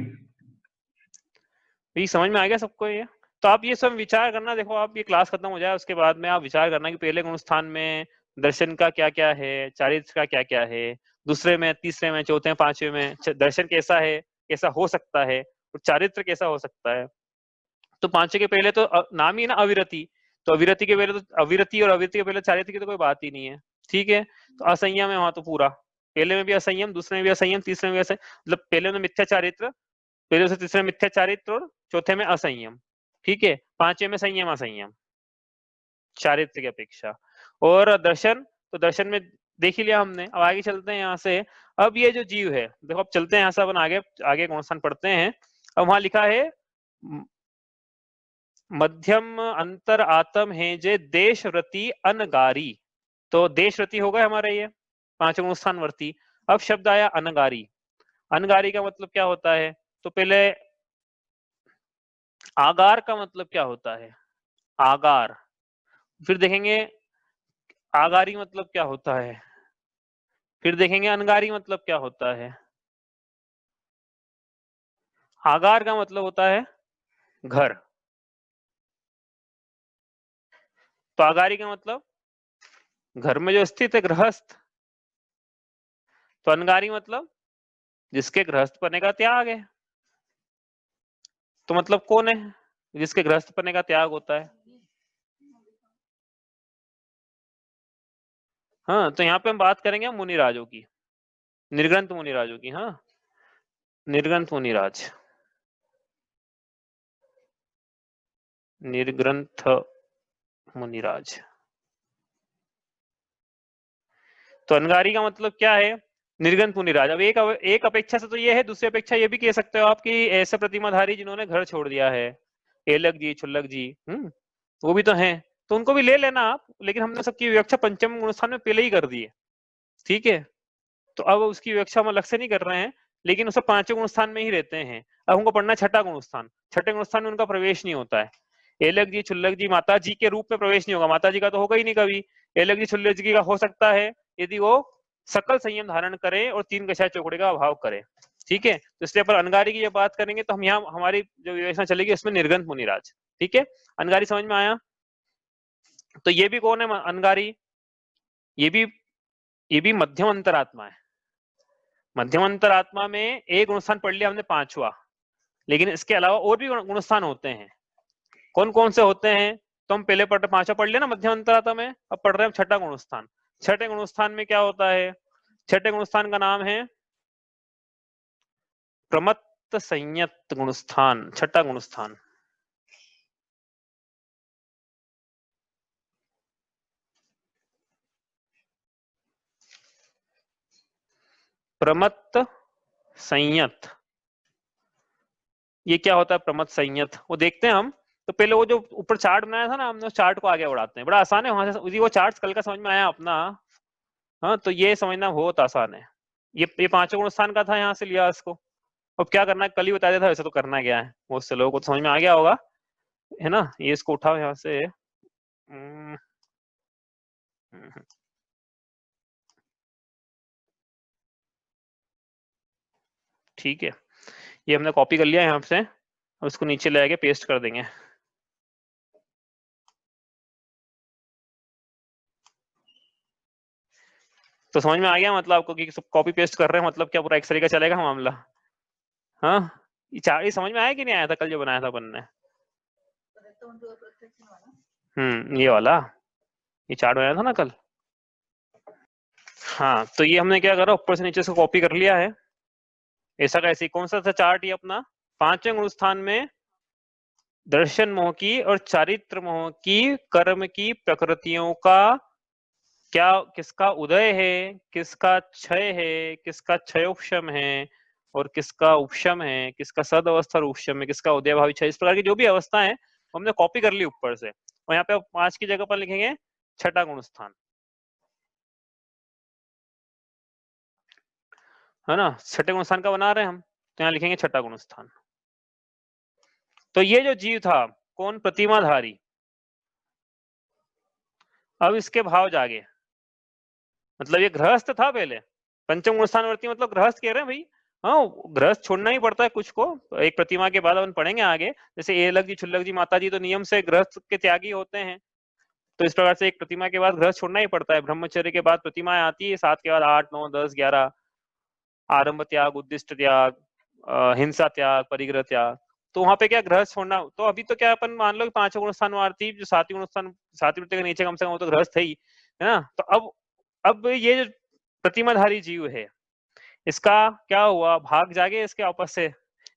ये समझ में आ गया सबको ये? तो आप ये सब विचार करना। देखो, आप ये क्लास खत्म हो जाए उसके बाद में आप विचार करना कि पहले गुणस्थान में दर्शन का क्या क्या है, चारित्र का क्या क्या है, दूसरे में, तीसरे में, चौथे में, पांचवे में दर्शन कैसा है, कैसा हो सकता है, और चारित्र कैसा हो सकता है। तो पांचवे के पहले तो नाम ही ना अविरति। तो अविरति के पहले तो, अविरति और अविरति के पहले चारित्र की तो कोई बात ही नहीं है। ठीक है, तो असंयम है वहां तो पूरा। पहले में भी असंयम, दूसरे में भी असंयम, तीसरे में भी असंयम। मतलब पहले में मिथ्या चारित्र, पहले से तीसरे में मिथ्या चारित्र, और चौथे में असंयम। ठीक है, पांचवे में संयम असंयम, चारित्र की अपेक्षा। और दर्शन, तो दर्शन में देख ही लिया हमने। अब आगे चलते हैं यहाँ से। अब ये जो जीव है, देखो अब चलते हैं यहाँ से अपन आगे, आगे कौन सा पढ़ते हैं। अब वहां लिखा है मध्यम अंतर आत्म है जे देश व्रति अनगारी। तो देश व्रति हो गए हमारे ये पांचवें स्थान वर्ती। अब शब्द आया अनगारी। अनगारी का मतलब क्या होता है? तो पहले आगार का मतलब क्या होता है? आगार। फिर देखेंगे आगारी मतलब क्या होता है, फिर देखेंगे अनगारी मतलब क्या होता है। आगार का मतलब होता है घर, तो आगारी का मतलब घर में जो स्थित है, गृहस्थ। तो अनगारी मतलब जिसके गृहस्थ पने का त्याग है। तो मतलब कौन है जिसके गृहस्थ पने का त्याग होता है? हाँ, तो यहाँ पे हम बात करेंगे मुनिराजों की, निर्ग्रंथ मुनिराजों की। हाँ, निर्ग्रंथ मुनिराज, निर्ग्रंथ मुनिराज। तो अनगारी का मतलब क्या है? निर्ग्रंथ मुनिराज। अब एक अपेक्षा से तो ये है, दूसरी अपेक्षा ये भी कह सकते हो आप कि ऐसे प्रतिमाधारी जिन्होंने घर छोड़ दिया है, एलक जी, छुल्लक जी, वो भी तो हैं। तो उनको भी ले लेना आप, लेकिन हमने सबकी विवक्षा पंचम गुणस्थान में पहले ही कर दी है। ठीक है, तो अब उसकी विवक्षा हम अलग से नहीं कर रहे हैं, लेकिन उसे पांचवें गुणस्थान में ही रहते हैं। अब हमको पढ़ना छठा गुणस्थान। छठे गुणस्थान में उनका प्रवेश नहीं होता है। एलक जी, छुल्लक जी माता जी के रूप में प्रवेश नहीं होगा, माता जी का तो होगा ही नहीं कभी। एलक जी, छुल्लक जी का हो सकता है यदि वो सकल संयम धारण करे और 3 कषाय चौकड़े का अभाव करे। ठीक है, तो इसलिए पर अनगारी की जब बात करेंगे तो हम यहाँ हमारी जो विवेचना चलेगी उसमें निर्गंत मुनिराज। ठीक है, अनगारी समझ में आया। तो ये भी कौन है अनगारी? ये भी मध्यम अंतरात्मा है। मध्यम अंतरात्मा में एक गुणस्थान पढ़ लिया हमने 5वां, लेकिन इसके अलावा और भी गुणस्थान होते हैं। कौन कौन से होते हैं? तो हम पहले 5वां पढ़ लिया ना मध्यम अंतरात्मा में, अब पढ़ रहे हैं 6ठा गुणस्थान। 6ठे गुणस्थान में क्या होता है? 6ठे गुणस्थान का नाम है प्रमत्त संयत गुणस्थान। 6ठा गुणस्थान प्रमत्त संयत। ये क्या होता है प्रमत्त संयत? वो देखते हैं हम। तो पहले वो जो ऊपर चार्ट बनाया था ना हमने, उस चार्ट को आगे बढ़ाते हैं। बड़ा आसान है वहां से, वो चार्ट कल का समझ में आया अपना। हाँ, तो ये समझना बहुत आसान है। ये 5 गुण स्थान का था, यहाँ से लिया इसको। अब क्या करना है कल ही बता दिया था, वैसे तो करना क्या है, बहुत से लोगों को समझ में आ गया होगा, है ना। ये इसको उठाओ यहाँ से। ठीक है, ये हमने कॉपी कर लिया यहाँ से, अब इसको नीचे ले आके पेस्ट कर देंगे। तो समझ में आ गया मतलब आपको कि कॉपी पेस्ट कर रहे हैं मतलब क्या पूरा एक्सरे का चलेगा मामला? हाँ, ये चार्ट समझ में आया कि नहीं आया था कल जो बनाया था अपन ने? ये वाला, ये चार्ट बनाया था ना कल। हाँ, तो ये हमने क्या करा, ऊपर से नीचे से कॉपी कर लिया है। ऐसा कैसे, कौन सा था चार्ट ये अपना? 5वें गुण स्थान में दर्शन मोह की और चारित्र मोह की कर्म की प्रकृतियों का क्या, किसका उदय है, किसका क्षय है, किसका क्षयोपशम है और किसका उपशम है, किसका सद अवस्था और उपशम है, किसका उदय भावी क्षय, इस प्रकार की जो भी अवस्था है हमने कॉपी कर ली ऊपर से। और यहाँ पे 5 की जगह पर लिखेंगे 6ठा गुण स्थान, है ना। 6ठे गुण स्थान का बना रहे हैं हम, तो यहाँ लिखेंगे 6ठा गुण स्थान। तो ये जो जीव था कौन? प्रतिमाधारी। अब इसके भाव जागे, मतलब ये गृहस्थ था पहले, पंचम गुण स्थानवर्ती मतलब गृहस्थ कह रहे हैं भाई। हाँ, गृहस्थ छोड़ना ही पड़ता है कुछ को, एक प्रतिमा के बाद अपन पढ़ेंगे आगे, जैसे एलक जी छुल्लक जी माता जी तो नियम से गृहस्थ के त्यागी होते हैं। तो इस प्रकार से एक प्रतिमा के बाद गृहस्थ छोड़ना ही पड़ता है। ब्रह्मचर्य के बाद प्रतिमाएं आती है, 7 के बाद 8 9 10 11, आरंभ त्याग, उद्दिष्ट त्याग, हिंसा त्याग, परिग्रह त्याग। तो वहां पे क्या गृहस्थ छोड़ना, तो अभी तो क्या अपन मान लो कि 5 गुण स्थान वार्ती जो 7 गुण स्थान 7 वृत्ति के नीचे कम से कम वो तो गृहस्थ है ही, है ना। तो अब ये जो प्रतिमाधारी जीव है, इसका क्या हुआ, भाग जागे इसके आपस से,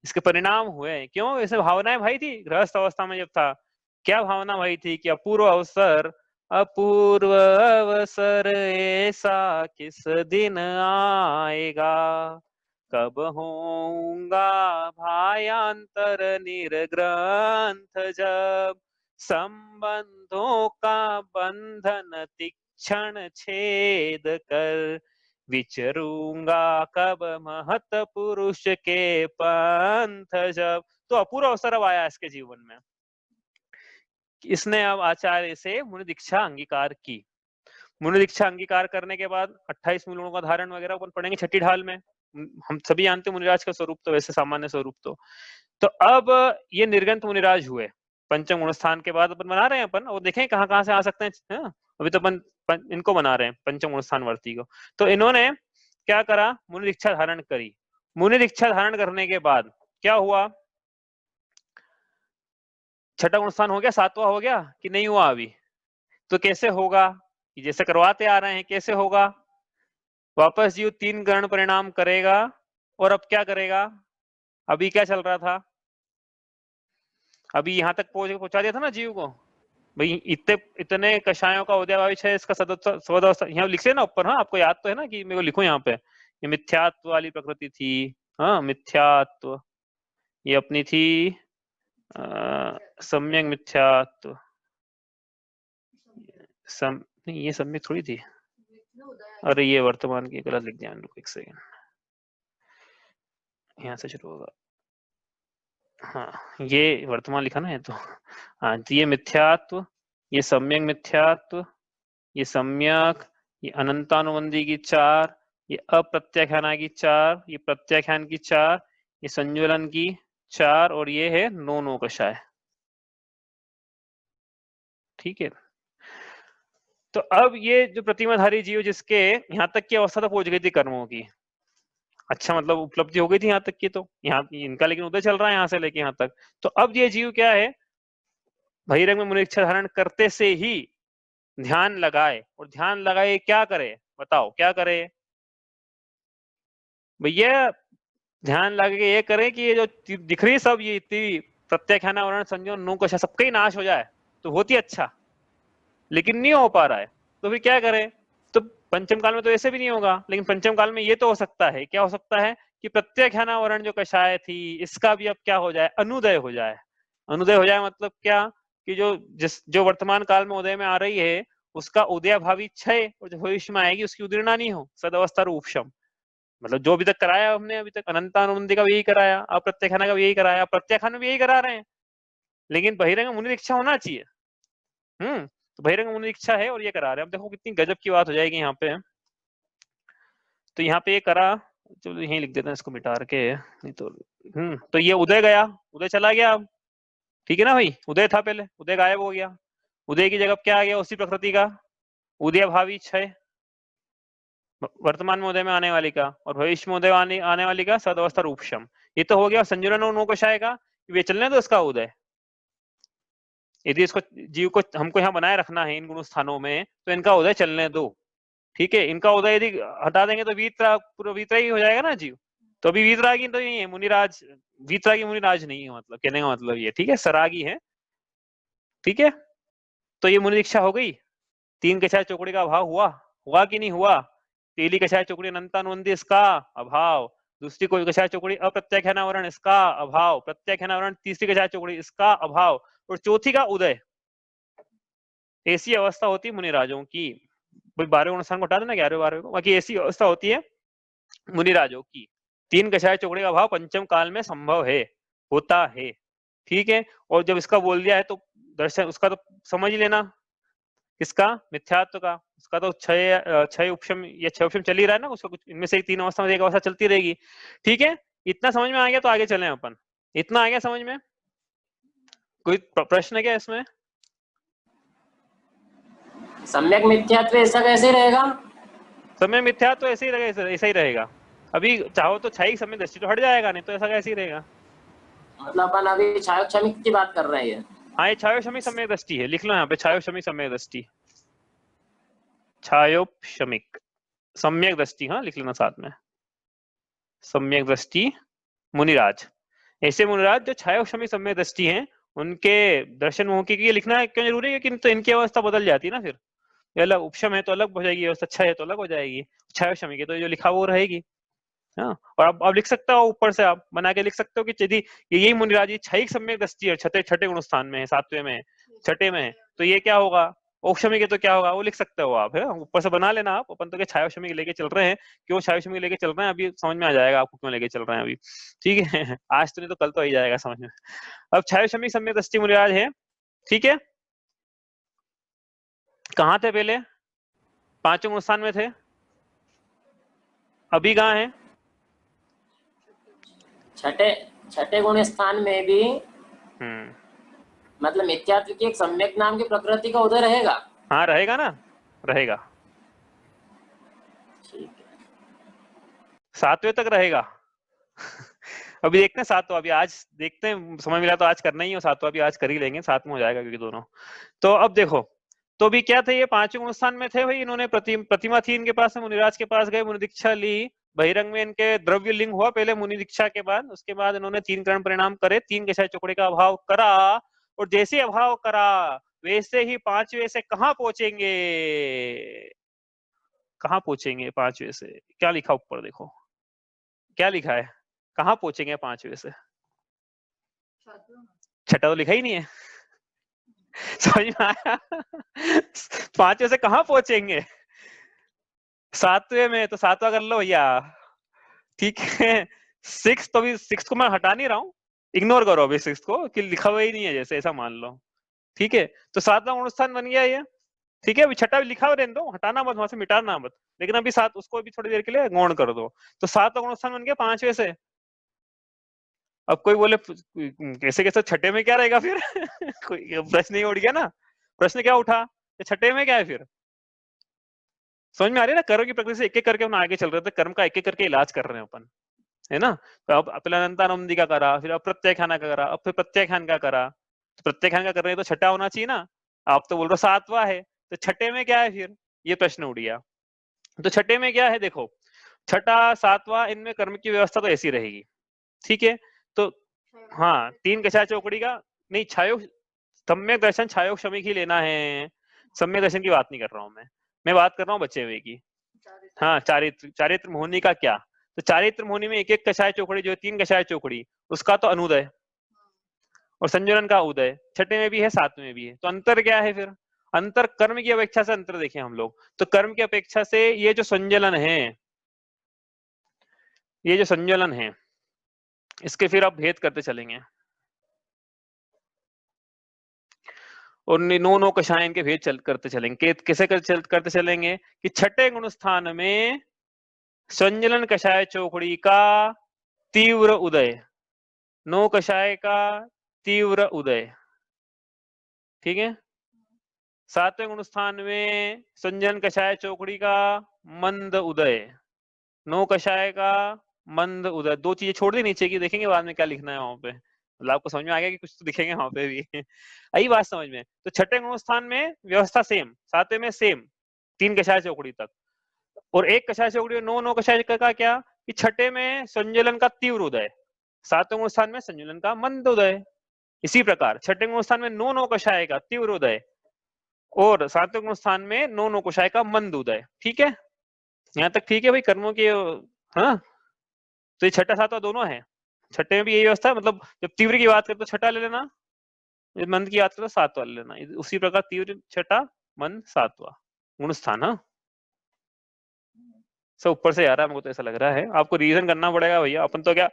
इसके परिणाम हुए। क्यों? इसे भावनाएं भाई थी गृहस्थ अवस्था में जब था। क्या भावना भाई थी कि अपूर्व अवसर, अपूर्व अवसर ऐसा किस दिन आएगा, कब होऊंगा भायांतर निर्ग्रंथ, जब संबंधों का बंधन तीक्ष्ण छेद कर, विचरूंगा कब महत पुरुष के पंथ जब। तो अपूर्व अवसर अब आया इसके जीवन में, इसने अब आचार्य से मुनि दीक्षा अंगीकार की। मुनि दीक्षा अंगीकार करने के बाद 28 मूलों का धारण वगैरह अपन पढ़ेंगे 6ठी ढाल में। हम सभी जानते हैं मुनिराज का स्वरूप, तो वैसे सामान्य स्वरूप तो अब ये निर्गंत मुनिराज हुए। पंचम गुण स्थान के बाद अपन बना रहे हैं अपन, और देखें कहाँ कहाँ से आ सकते हैं, है? अभी तो अपन इनको बना रहे हैं पंचम गुण स्थान वर्ती को। तो इन्होंने क्या करा, मुनि दीक्षा धारण करी। मुनि दीक्षा धारण करने के बाद क्या हुआ, 6ठा गुण स्थान हो गया, 7वां हो गया कि नहीं हुआ अभी? तो कैसे होगा, जैसे करवाते आ रहे हैं, कैसे होगा? वापस जीव 3 ग्रहण परिणाम करेगा, और अब क्या करेगा, अभी क्या चल रहा था, अभी यहाँ तक पहुंचा दिया था ना जीव को भाई, इतने कषायों का उदय भावी है, इसका सदवस्था यहाँ लिखे ना ऊपर। हाँ, आपको याद तो है ना कि मेरे को लिखो यहाँ पे, ये मिथ्यात्व वाली प्रकृति थी। हाँ, मिथ्यात्व ये अपनी थी, सम्यक मिथ्यात्व, नहीं ये सम्यक थोड़ी थी, अरे ये वर्तमान की गलत लिख दिया, एक सेकेंड, यहाँ से शुरू होगा। हाँ, ये वर्तमान लिखा ना है तो, हाँ, तो ये मिथ्यात्व, ये सम्यक मिथ्यात्व, ये सम्यक, ये अनंतानुबंधी की 4, ये अप्रत्याख्याना की 4, ये प्रत्याख्यान की 4, ये संजुलन की 4 और ये है नो नो कषाय। ठीक है, तो अब ये जो प्रतिमाधारी जीव जिसके यहाँ तक की अवस्था तो पहुंच गई थी कर्मों की, अच्छा मतलब उपलब्धि हो गई थी यहाँ तक की, तो यहाँ इनका लेकिन उधर चल रहा है यहाँ से लेके यहाँ तक। तो अब ये जीव क्या है, बहिरंग में मुनिच्छा धारण करते से ही ध्यान लगाए, और ध्यान लगाए क्या करे, बताओ क्या करे भैया। ध्यान लगा के ये करें कि ये जो दिख रही सब ये इतनी प्रत्याख्याना वर्ण संजोन नो कषा सबका ही नाश हो जाए तो बहुत ही अच्छा, लेकिन नहीं हो पा रहा है, तो फिर क्या करें। तो पंचम काल में तो ऐसे भी नहीं होगा, लेकिन पंचम काल में ये तो हो सकता है, क्या हो सकता है कि प्रत्याख्याना वर्ण जो कषाय थी इसका भी अब क्या हो जाए, अनुदय हो जाए। अनुदय हो जाए मतलब क्या, कि जो वर्तमान काल में उदय में आ रही है उसका उदय भावी क्षय, और जो भविष्य में आएगी उसकी उदीर्णा नहीं हो, सदवस्था रूपशम। मतलब जो अभी तक कराया हमने, अभी तक अनंतानुबंधी का भी यही कराया, अप्रत्याख्याना का भी यही कराया, प्रत्याख्यान में भी यही करा रहे हैं, लेकिन बहिरंग मुनि दीक्षा होना चाहिए। तो बहिरंग मुनि दीक्षा है और ये करा रहे हैं। अब देखो कितनी गजब की बात हो जाएगी यहाँ पे। तो यहाँ पे ये करा, चलो यहीं लिख देते हैं इसको मिटा के, नहीं तो ये उदय गया, उदय चला गया अब, ठीक है ना भाई, उदय था पहले, उदय गायब हो गया, उदय की जगह क्या आ गया, उसी प्रकृति का उदय भावी क्षय, वर्तमान में उदय में आने वाली का, और भविष्य में उदय आने वाली का सदवस्था रूपशम। ये तो हो गया संजुलन और नो कषाय का, वे चलने दो इसका उदय। यदि इसको जीव को हमको यहाँ बनाए रखना है इन गुण स्थानों में, तो इनका उदय चलने दो। ठीक है, इनका उदय यदि हटा देंगे तो पूरा वीतरागी हो जाएगा ना जीव। तो अभी वीतरागी तो नहीं है मुनिराज, वीतरागी मुनिराज नहीं है, मतलब कहने का मतलब ये, ठीक है, सरागी है। ठीक है, तो ये मुनि दीक्षा हो गई। तीन कषाय चौकड़ी का अभाव हुआ, हुआ कि नहीं हुआ। पहली कषाय चौकड़ी अनंतानुबंधी इसका अभाव, दूसरी कोई कषाय चौकड़ी अप्रत्याख्यानावरण इसका अभाव, प्रत्याख्यानावरण तीसरी कषाय चौकड़ी इसका अभाव, और चौथी का उदय। ऐसी अवस्था होती है मुनिराजों की। 12 स्थान को हटा देना, 11 को, बाकी ऐसी अवस्था होती है मुनिराजों की। तीन कषाय चौकड़ी का अभाव पंचम काल में संभव है, होता है। ठीक है, और जब इसका बोल दिया है तो दर्शन उसका तो समझ ही लेना, किसका, मिथ्यात्व का। उसका तो छह उपशम, या 6 उपशम चल ही रहा है ना उसका, कुछ इनमें से 3 अवस्था में एक अवस्था चलती रहेगी। ठीक है, इतना समझ में आ गया तो आगे चलें अपन। इतना आ गया समझ में, कोई प्रश्न है क्या इसमें। सम्यक मिथ्यात्व ऐसा कैसे रहेगा, समय मिथ्या तो ऐसे ही रहेगा, ऐसा ही रहेगा। अभी चाहो तो छाई समय दृष्टि तो हट जाएगा, नहीं तो ऐसा कैसे ही रहेगा। मतलब अपन अभी छायोक्षमिक की बात कर रहे हैं। हाँ, ये छायोक्षमिक समय दृष्टि है, लिख लो यहाँ पे, छायोक्षमिक समय दृष्टि, छायोक्षमिक सम्यक दृष्टि, हाँ लिख लेना साथ में, सम्यक दृष्टि मुनिराज। ऐसे मुनिराज जो छायोक्षमिक सम्यक दृष्टि हैं, उनके दर्शन मुख की लिखना है, क्यों जरूरी है कि तो इनकी अवस्था बदल जाती है ना, फिर ये अलग उपशम है तो अलग हो जाएगी अवस्था, छय है तो अलग हो जाएगी, छायोक्षमिक है तो जो लिखा वो रहेगी। हाँ, और आप लिख सकते हो, ऊपर से आप बना के लिख सकते हो कि यदि यही मुनिराजी क्षयिक सम्यक दृष्टि है, छठे गुण स्थान में है, 7वें में, छठे में है, तो ये क्या होगा, औक्षमिक है तो क्या होगा, वो लिख सकते हो आप, है ऊपर से बना लेना आप। अपन तो छायोक्षमिक लेके चल रहे हैं, क्यों छायोक्षमिक लेके चल रहे हैं अभी समझ में आ जाएगा आपको, क्यों लेके चल रहे हैं अभी। ठीक है आज तो नहीं तो कल तो आ ही जाएगा समझ में। अब छायोक्षमिक सम्यक दृष्टि मुनिराज है। ठीक है, कहाँ थे पहले, 5वें गुण स्थान में थे, अभी कहाँ है, छठे गुण स्थान में भी। हम्म, मतलब मिथ्यात्व की एक सम्यक नाम की प्रकृति का उदय रहेगा। हाँ रहेगा ना, रहेगा, ठीक है, 7वें तक रहेगा अभी देखते हैं 7वां, अभी आज देखते हैं, समय मिला तो आज करना ही है, 7वां भी आज कर ही लेंगे, 7 में हो जाएगा क्योंकि दोनों। तो अब देखो, तो भी क्या थे, ये 5वें गुण स्थान में थे भाई, इन्होंने प्रतिमा थी इनके पास, मुनिराज के पास गए, मुनि दीक्षा ली, बहिरंग में इनके द्रव्य लिंग हुआ पहले मुनि दीक्षा के बाद, उसके बाद इन्होंने 3 करण परिणाम करे, 3 कषाय चौकड़े का अभाव करा, और जैसे अभाव करा वैसे ही 5वें से कहाँ पहुंचेंगे, कहाँ पहुंचेंगे 5वें से, क्या लिखा ऊपर देखो, क्या लिखा है, कहाँ पहुंचेंगे 5वें से, छठा तो लिखा ही नहीं है समझ में आया 5वें से कहाँ पहुंचेंगे, 7वें में, तो 7वां कर लो भैया। ठीक है, 6 तो भी 6 को मैं हटा नहीं रहा हूँ, इग्नोर करो अभी 6 को, कि लिखा हुआ ही नहीं है जैसे, ऐसा मान लो। ठीक है, तो 7वां गुण स्थान बन गया ये। ठीक है, अभी छठा भी लिखा हुआ रहने दो, हटाना मत, वहां से मिटाना मत, लेकिन अभी सात उसको भी थोड़ी देर के लिए गौण कर दो। तो सात गुण स्थान बन गया पांचवे से। अब कोई बोले कैसे कैसे छठे में क्या रहेगा फिर कोई प्रश्न ही उठ गया ना। प्रश्न क्या उठा, छठे में क्या है फिर? समझ में आ रही है ना, कर्म की प्रकृति से एक एक करके हम आगे चल रहे थे, कर्म का एक एक करके इलाज कर रहे हैं अपन, है ना। तो अब अनंतानंदी का करा, फिर अप्रत्याख्यान का करा, अब फिर प्रत्याख्यान का करा। तो प्रत्याख्यान का कर रहे हैं तो छठा होना चाहिए ना, आप तो बोल रहे हो सातवां है, तो छठे में क्या है फिर, ये प्रश्न उठ गया। तो छठे में क्या है देखो, छठा सातवां इनमें कर्म की व्यवस्था तो ऐसी रहेगी, ठीक है। तो हाँ, तीन कषाय चौकड़ी का नहीं, छायो सम्यक दर्शन छायो क्षमिक ही लेना है, सम्यक दर्शन की बात नहीं कर रहा हूं मैं बात कर रहा हूँ बचे हुए की। हाँ, चारित्र, चारित्र मोहनी का क्या, तो चारित्र मोहनी में एक एक कषाय चौकड़ी जो है, तीन कषाय चौकड़ी, उसका तो अनुदय और संयोजन का उदय छठे में भी है सातवें में भी है। तो अंतर क्या है फिर, अंतर कर्म की अपेक्षा से अंतर देखें हम लोग, तो कर्म की अपेक्षा से ये जो संजलन है, ये जो संजलन है, इसके फिर आप भेद करते चलेंगे, और नो नो कषायन के भेद करते चलेंगे। कैसे करते चलेंगे कि छठे गुण स्थान में संजलन कषाय चौकड़ी का तीव्र उदय, नो कषाय का तीव्र उदय, ठीक है। सातवें गुण स्थान में संजलन कषाय चौकड़ी का मंद उदय, नो कषाय का मंद उदय। दो चीजें छोड़ दी नीचे की, देखेंगे बाद में क्या लिखना है वहां पे, मतलब आपको समझ में आ गया कि कुछ तो दिखेंगे वहां पे भी आई बात समझ में। तो छठे गुण स्थान में व्यवस्था सेम, सातवें में सेम, तीन कषाय चौकड़ी तक, और एक कषाय चौकड़ी नो नो कषाय का क्या कि छठे में संजलन का तीव्र उदय, सातवें गुण स्थान में संजलन का मंद उदय। इसी प्रकार छठे गुण स्थान में नो नो कषाय का तीव्र उदय, और सातवें गुण स्थान में नो नो कषाय का मंद उदय, ठीक है। यहाँ तक ठीक है भाई कर्मों के, हाँ। तो ये छठा सातवां दोनों है, छठे में भी यही व्यवस्था है, मतलब जब तीव्र की बात करें तो छठा ले लेना, जब मंद की बात करें तो सातवां ले लेना, उसी प्रकार तीव्र छठा मंद सातवां गुण स्थान। हाँ, सब ऊपर से आ रहा है, हमको तो ऐसा लग रहा है, आपको रिवीजन करना पड़ेगा भैया, अपन तो क्या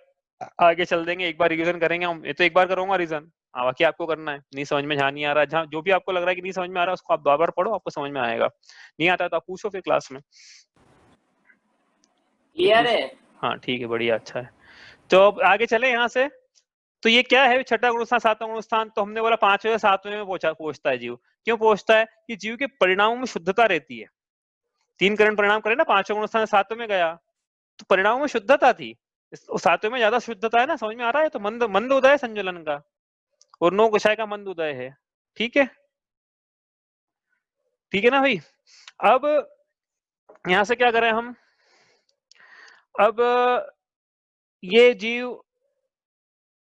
आगे चल देंगे, एक बार रिवीजन करेंगे हम, ये तो एक बार करूंगा रिवीजन, बाकी आपको करना है, नहीं समझ में जहाँ नहीं आ रहा, जहाँ जो भी आपको लग रहा है कि नहीं समझ में आ रहा है उसको आप बार बार पढ़ो, आपको समझ में आएगा, नहीं आता तो आप पूछो फिर क्लास में। क्लियर है? हाँ ठीक है, बढ़िया, अच्छा है। तो अब आगे चले यहाँ से, तो ये क्या है, छठा गुण स्थान सातवां गुण स्थान, तो हमने बोला पांचवें सातवें में पहुंचता है जीव, क्यों पहुंचता है कि जीव के परिणामों में शुद्धता रहती है, तीन करण परिणाम करे ना, पांचवें गुण स्थान सातवें में गया तो परिणामों में शुद्धता थी, सातवें में ज्यादा शुद्धता है ना, समझ में आ रहा है। तो मंद मंद उदय संजलन का, और नो कषाय का मंद उदय है, ठीक है, ठीक है ना भाई। अब यहां से क्या करें हम, अब ये जीव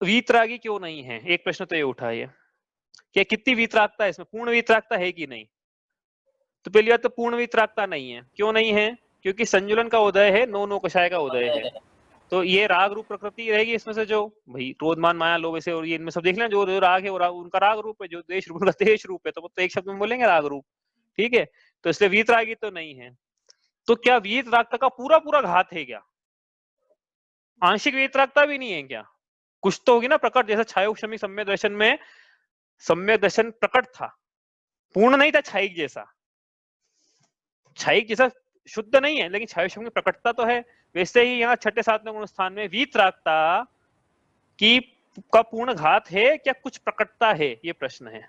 वीतरागी क्यों नहीं है, एक प्रश्न तो ये उठा है, क्या कितनी वीतरागता है इसमें, पूर्ण वीतरागता है कि नहीं। तो पहली बात तो पूर्ण वीतरागता नहीं है, क्यों नहीं है, क्योंकि संजुलन का उदय है, नो नो कषाय का उदय है, तो ये राग रूप प्रकृति रहेगी इसमें से, जो भाई क्रोधमान माया लोभ ऐसे, और ये इनमें सब देख लें, जो राग है वो उनका राग रूप है, जो देश रूप उनका देश रूप है, तो वो तो एक शब्द में बोलेंगे राग रूप, ठीक है। तो इसलिए वीतरागी तो नहीं है। तो क्या वीतरागता का पूरा पूरा घात है क्या, आंशिक वीतरागता भी नहीं है क्या, कुछ तो होगी ना प्रकट, जैसे छायोग क्षमिक सम्यक दर्शन में सम्यक दर्शन प्रकट था, पूर्ण नहीं था छायिक जैसा, छायिक जैसा शुद्ध नहीं है, लेकिन छायोग क्षमिक प्रकटता तो है। वैसे ही यहाँ छठे सातवें गुण स्थान में वीतरागता की का पूर्ण घात है क्या, कुछ प्रकटता है, ये प्रश्न है।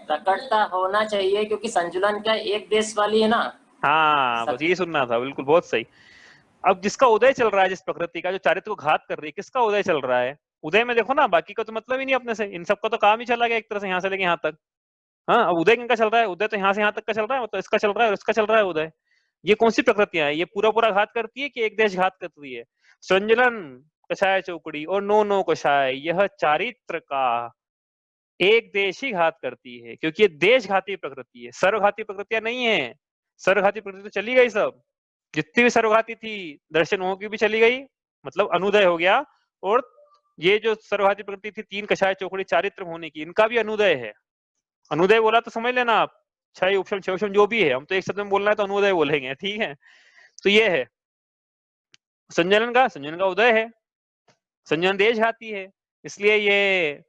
प्रकटता होना चाहिए क्योंकि संतुलन क्या एक देश वाली है ना। हाँ बस ये सुनना था, बिल्कुल बहुत सही। अब जिसका उदय चल रहा है, जिस प्रकृति का जो चारित्र को घात कर रही है, किसका उदय चल रहा है, उदय में देखो ना, बाकी का तो मतलब ही नहीं अपने से, इन सबका तो काम ही चला गया एक तरह से यहाँ से लेके यहाँ तक। हाँ, अब उदय किनका चल रहा है, उदय तो यहाँ से यहाँ तक का चल रहा है, मतलब इसका चल रहा है और इसका चल रहा है उदय। ये कौन सी प्रकृतियां है, ये पूरा पूरा घात करती है कि एक देश घात करती है। संजलन कषाय चौकड़ी और नो नो कषाय, यह चारित्र का एक देश ही घात करती है, क्योंकि ये देश घाती प्रकृति है, सर्वघाती प्रकृतियां नहीं है। सर्वघाती प्रकृति तो चली गई सब, जितनी भी सर्वघाती थी दर्शन हो की भी चली गई, मतलब अनुदय हो गया। और ये जो सर्वघाती प्रकृति थी, तीन कषाय चौकड़ी चारित्र होने की, इनका भी अनुदय है। अनुदय बोला तो समझ लेना आप, क्षय उपशम क्षय उपशम जो भी है, हम तो एक शब्द में बोलना है तो अनुदय बोलेंगे, ठीक है। तो ये है संजलन का उदय है, संजलन देश घाती है, इसलिए ये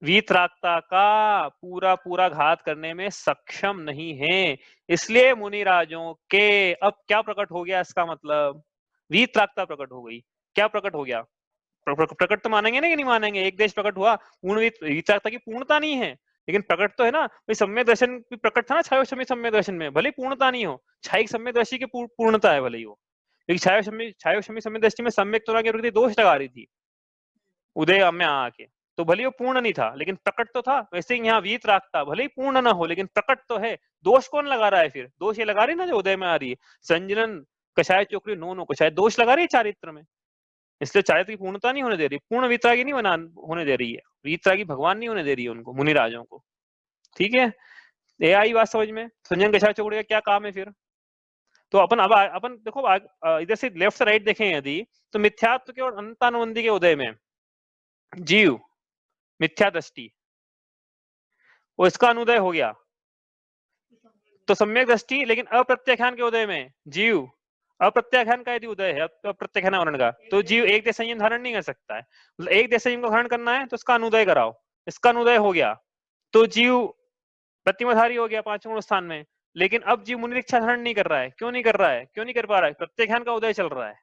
वीतरागता का पूरा पूरा घात करने में सक्षम नहीं है। इसलिए मुनिराजों के अब क्या प्रकट हो गया, इसका मतलब वीतरागता प्रकट हो गई। क्या प्रकट हो गया? प्रकट तो मानेंगे ना कि नहीं मानेंगे? एक देश प्रकट हुआ, पूर्ण वीतरागता की पूर्णता नहीं है लेकिन प्रकट तो है ना भाई। सम्यक दर्शन भी प्रकट था ना छायोशमी सम्यक दर्शन में, भले पूर्णता नहीं हो। छायिक सम्यक दर्शी की पूर्णता है भले ही वो, लेकिन छायोशमी सम्यक दृष्टि में सम्यक तुरा की प्रकृति दोष लगा रही थी उदय में आके, तो भले वो पूर्ण नहीं था लेकिन प्रकट तो था। वैसे ही यहाँ वीतरागता भले ही पूर्ण ना हो लेकिन प्रकट तो है। दोष कौन लगा रहा है फिर? दोष ये लगा रही ना जो उदय में आ रही है, संजनन कषाय चोकरी नो कषाय, दोष लगा रही है चारित्र में। इसलिए चारित्र की पूर्णता नहीं होने दे रही, पूर्ण वीतरागी नहीं होने दे रही है। वीतरागी भगवान नहीं होने दे रही है उनको, मुनिराजों को। ठीक है, ये आई बात समझ में? संजन कषाय चोकरी का क्या काम है फिर? तो अपन देखो इधर से लेफ्ट से राइट देखें यदि, तो मिथ्यात्व के और अनंतानुबंधी के उदय में जीव मिथ्या दृष्टि, वो इसका अनुदय हो गया तो सम्यक दृष्टि, लेकिन अप्रत्याख्यान के उदय में जीव, अप्रत्याख्यान का यदि उदय है अप्रत्याख्यान वर्ण का, तो जीव एक देश संयम धारण नहीं कर सकता है। मतलब एक देश संयम को धारण करना है तो इसका अनुदय कराओ, इसका अनुदय हो गया तो जीव प्रतिमाधारी हो गया पांचवें स्थान में। लेकिन अब जीव मुनि दीक्षा धारण नहीं कर रहा है। क्यों नहीं कर रहा है? क्यों नहीं कर पा रहा है? प्रत्याख्यान का उदय चल रहा है।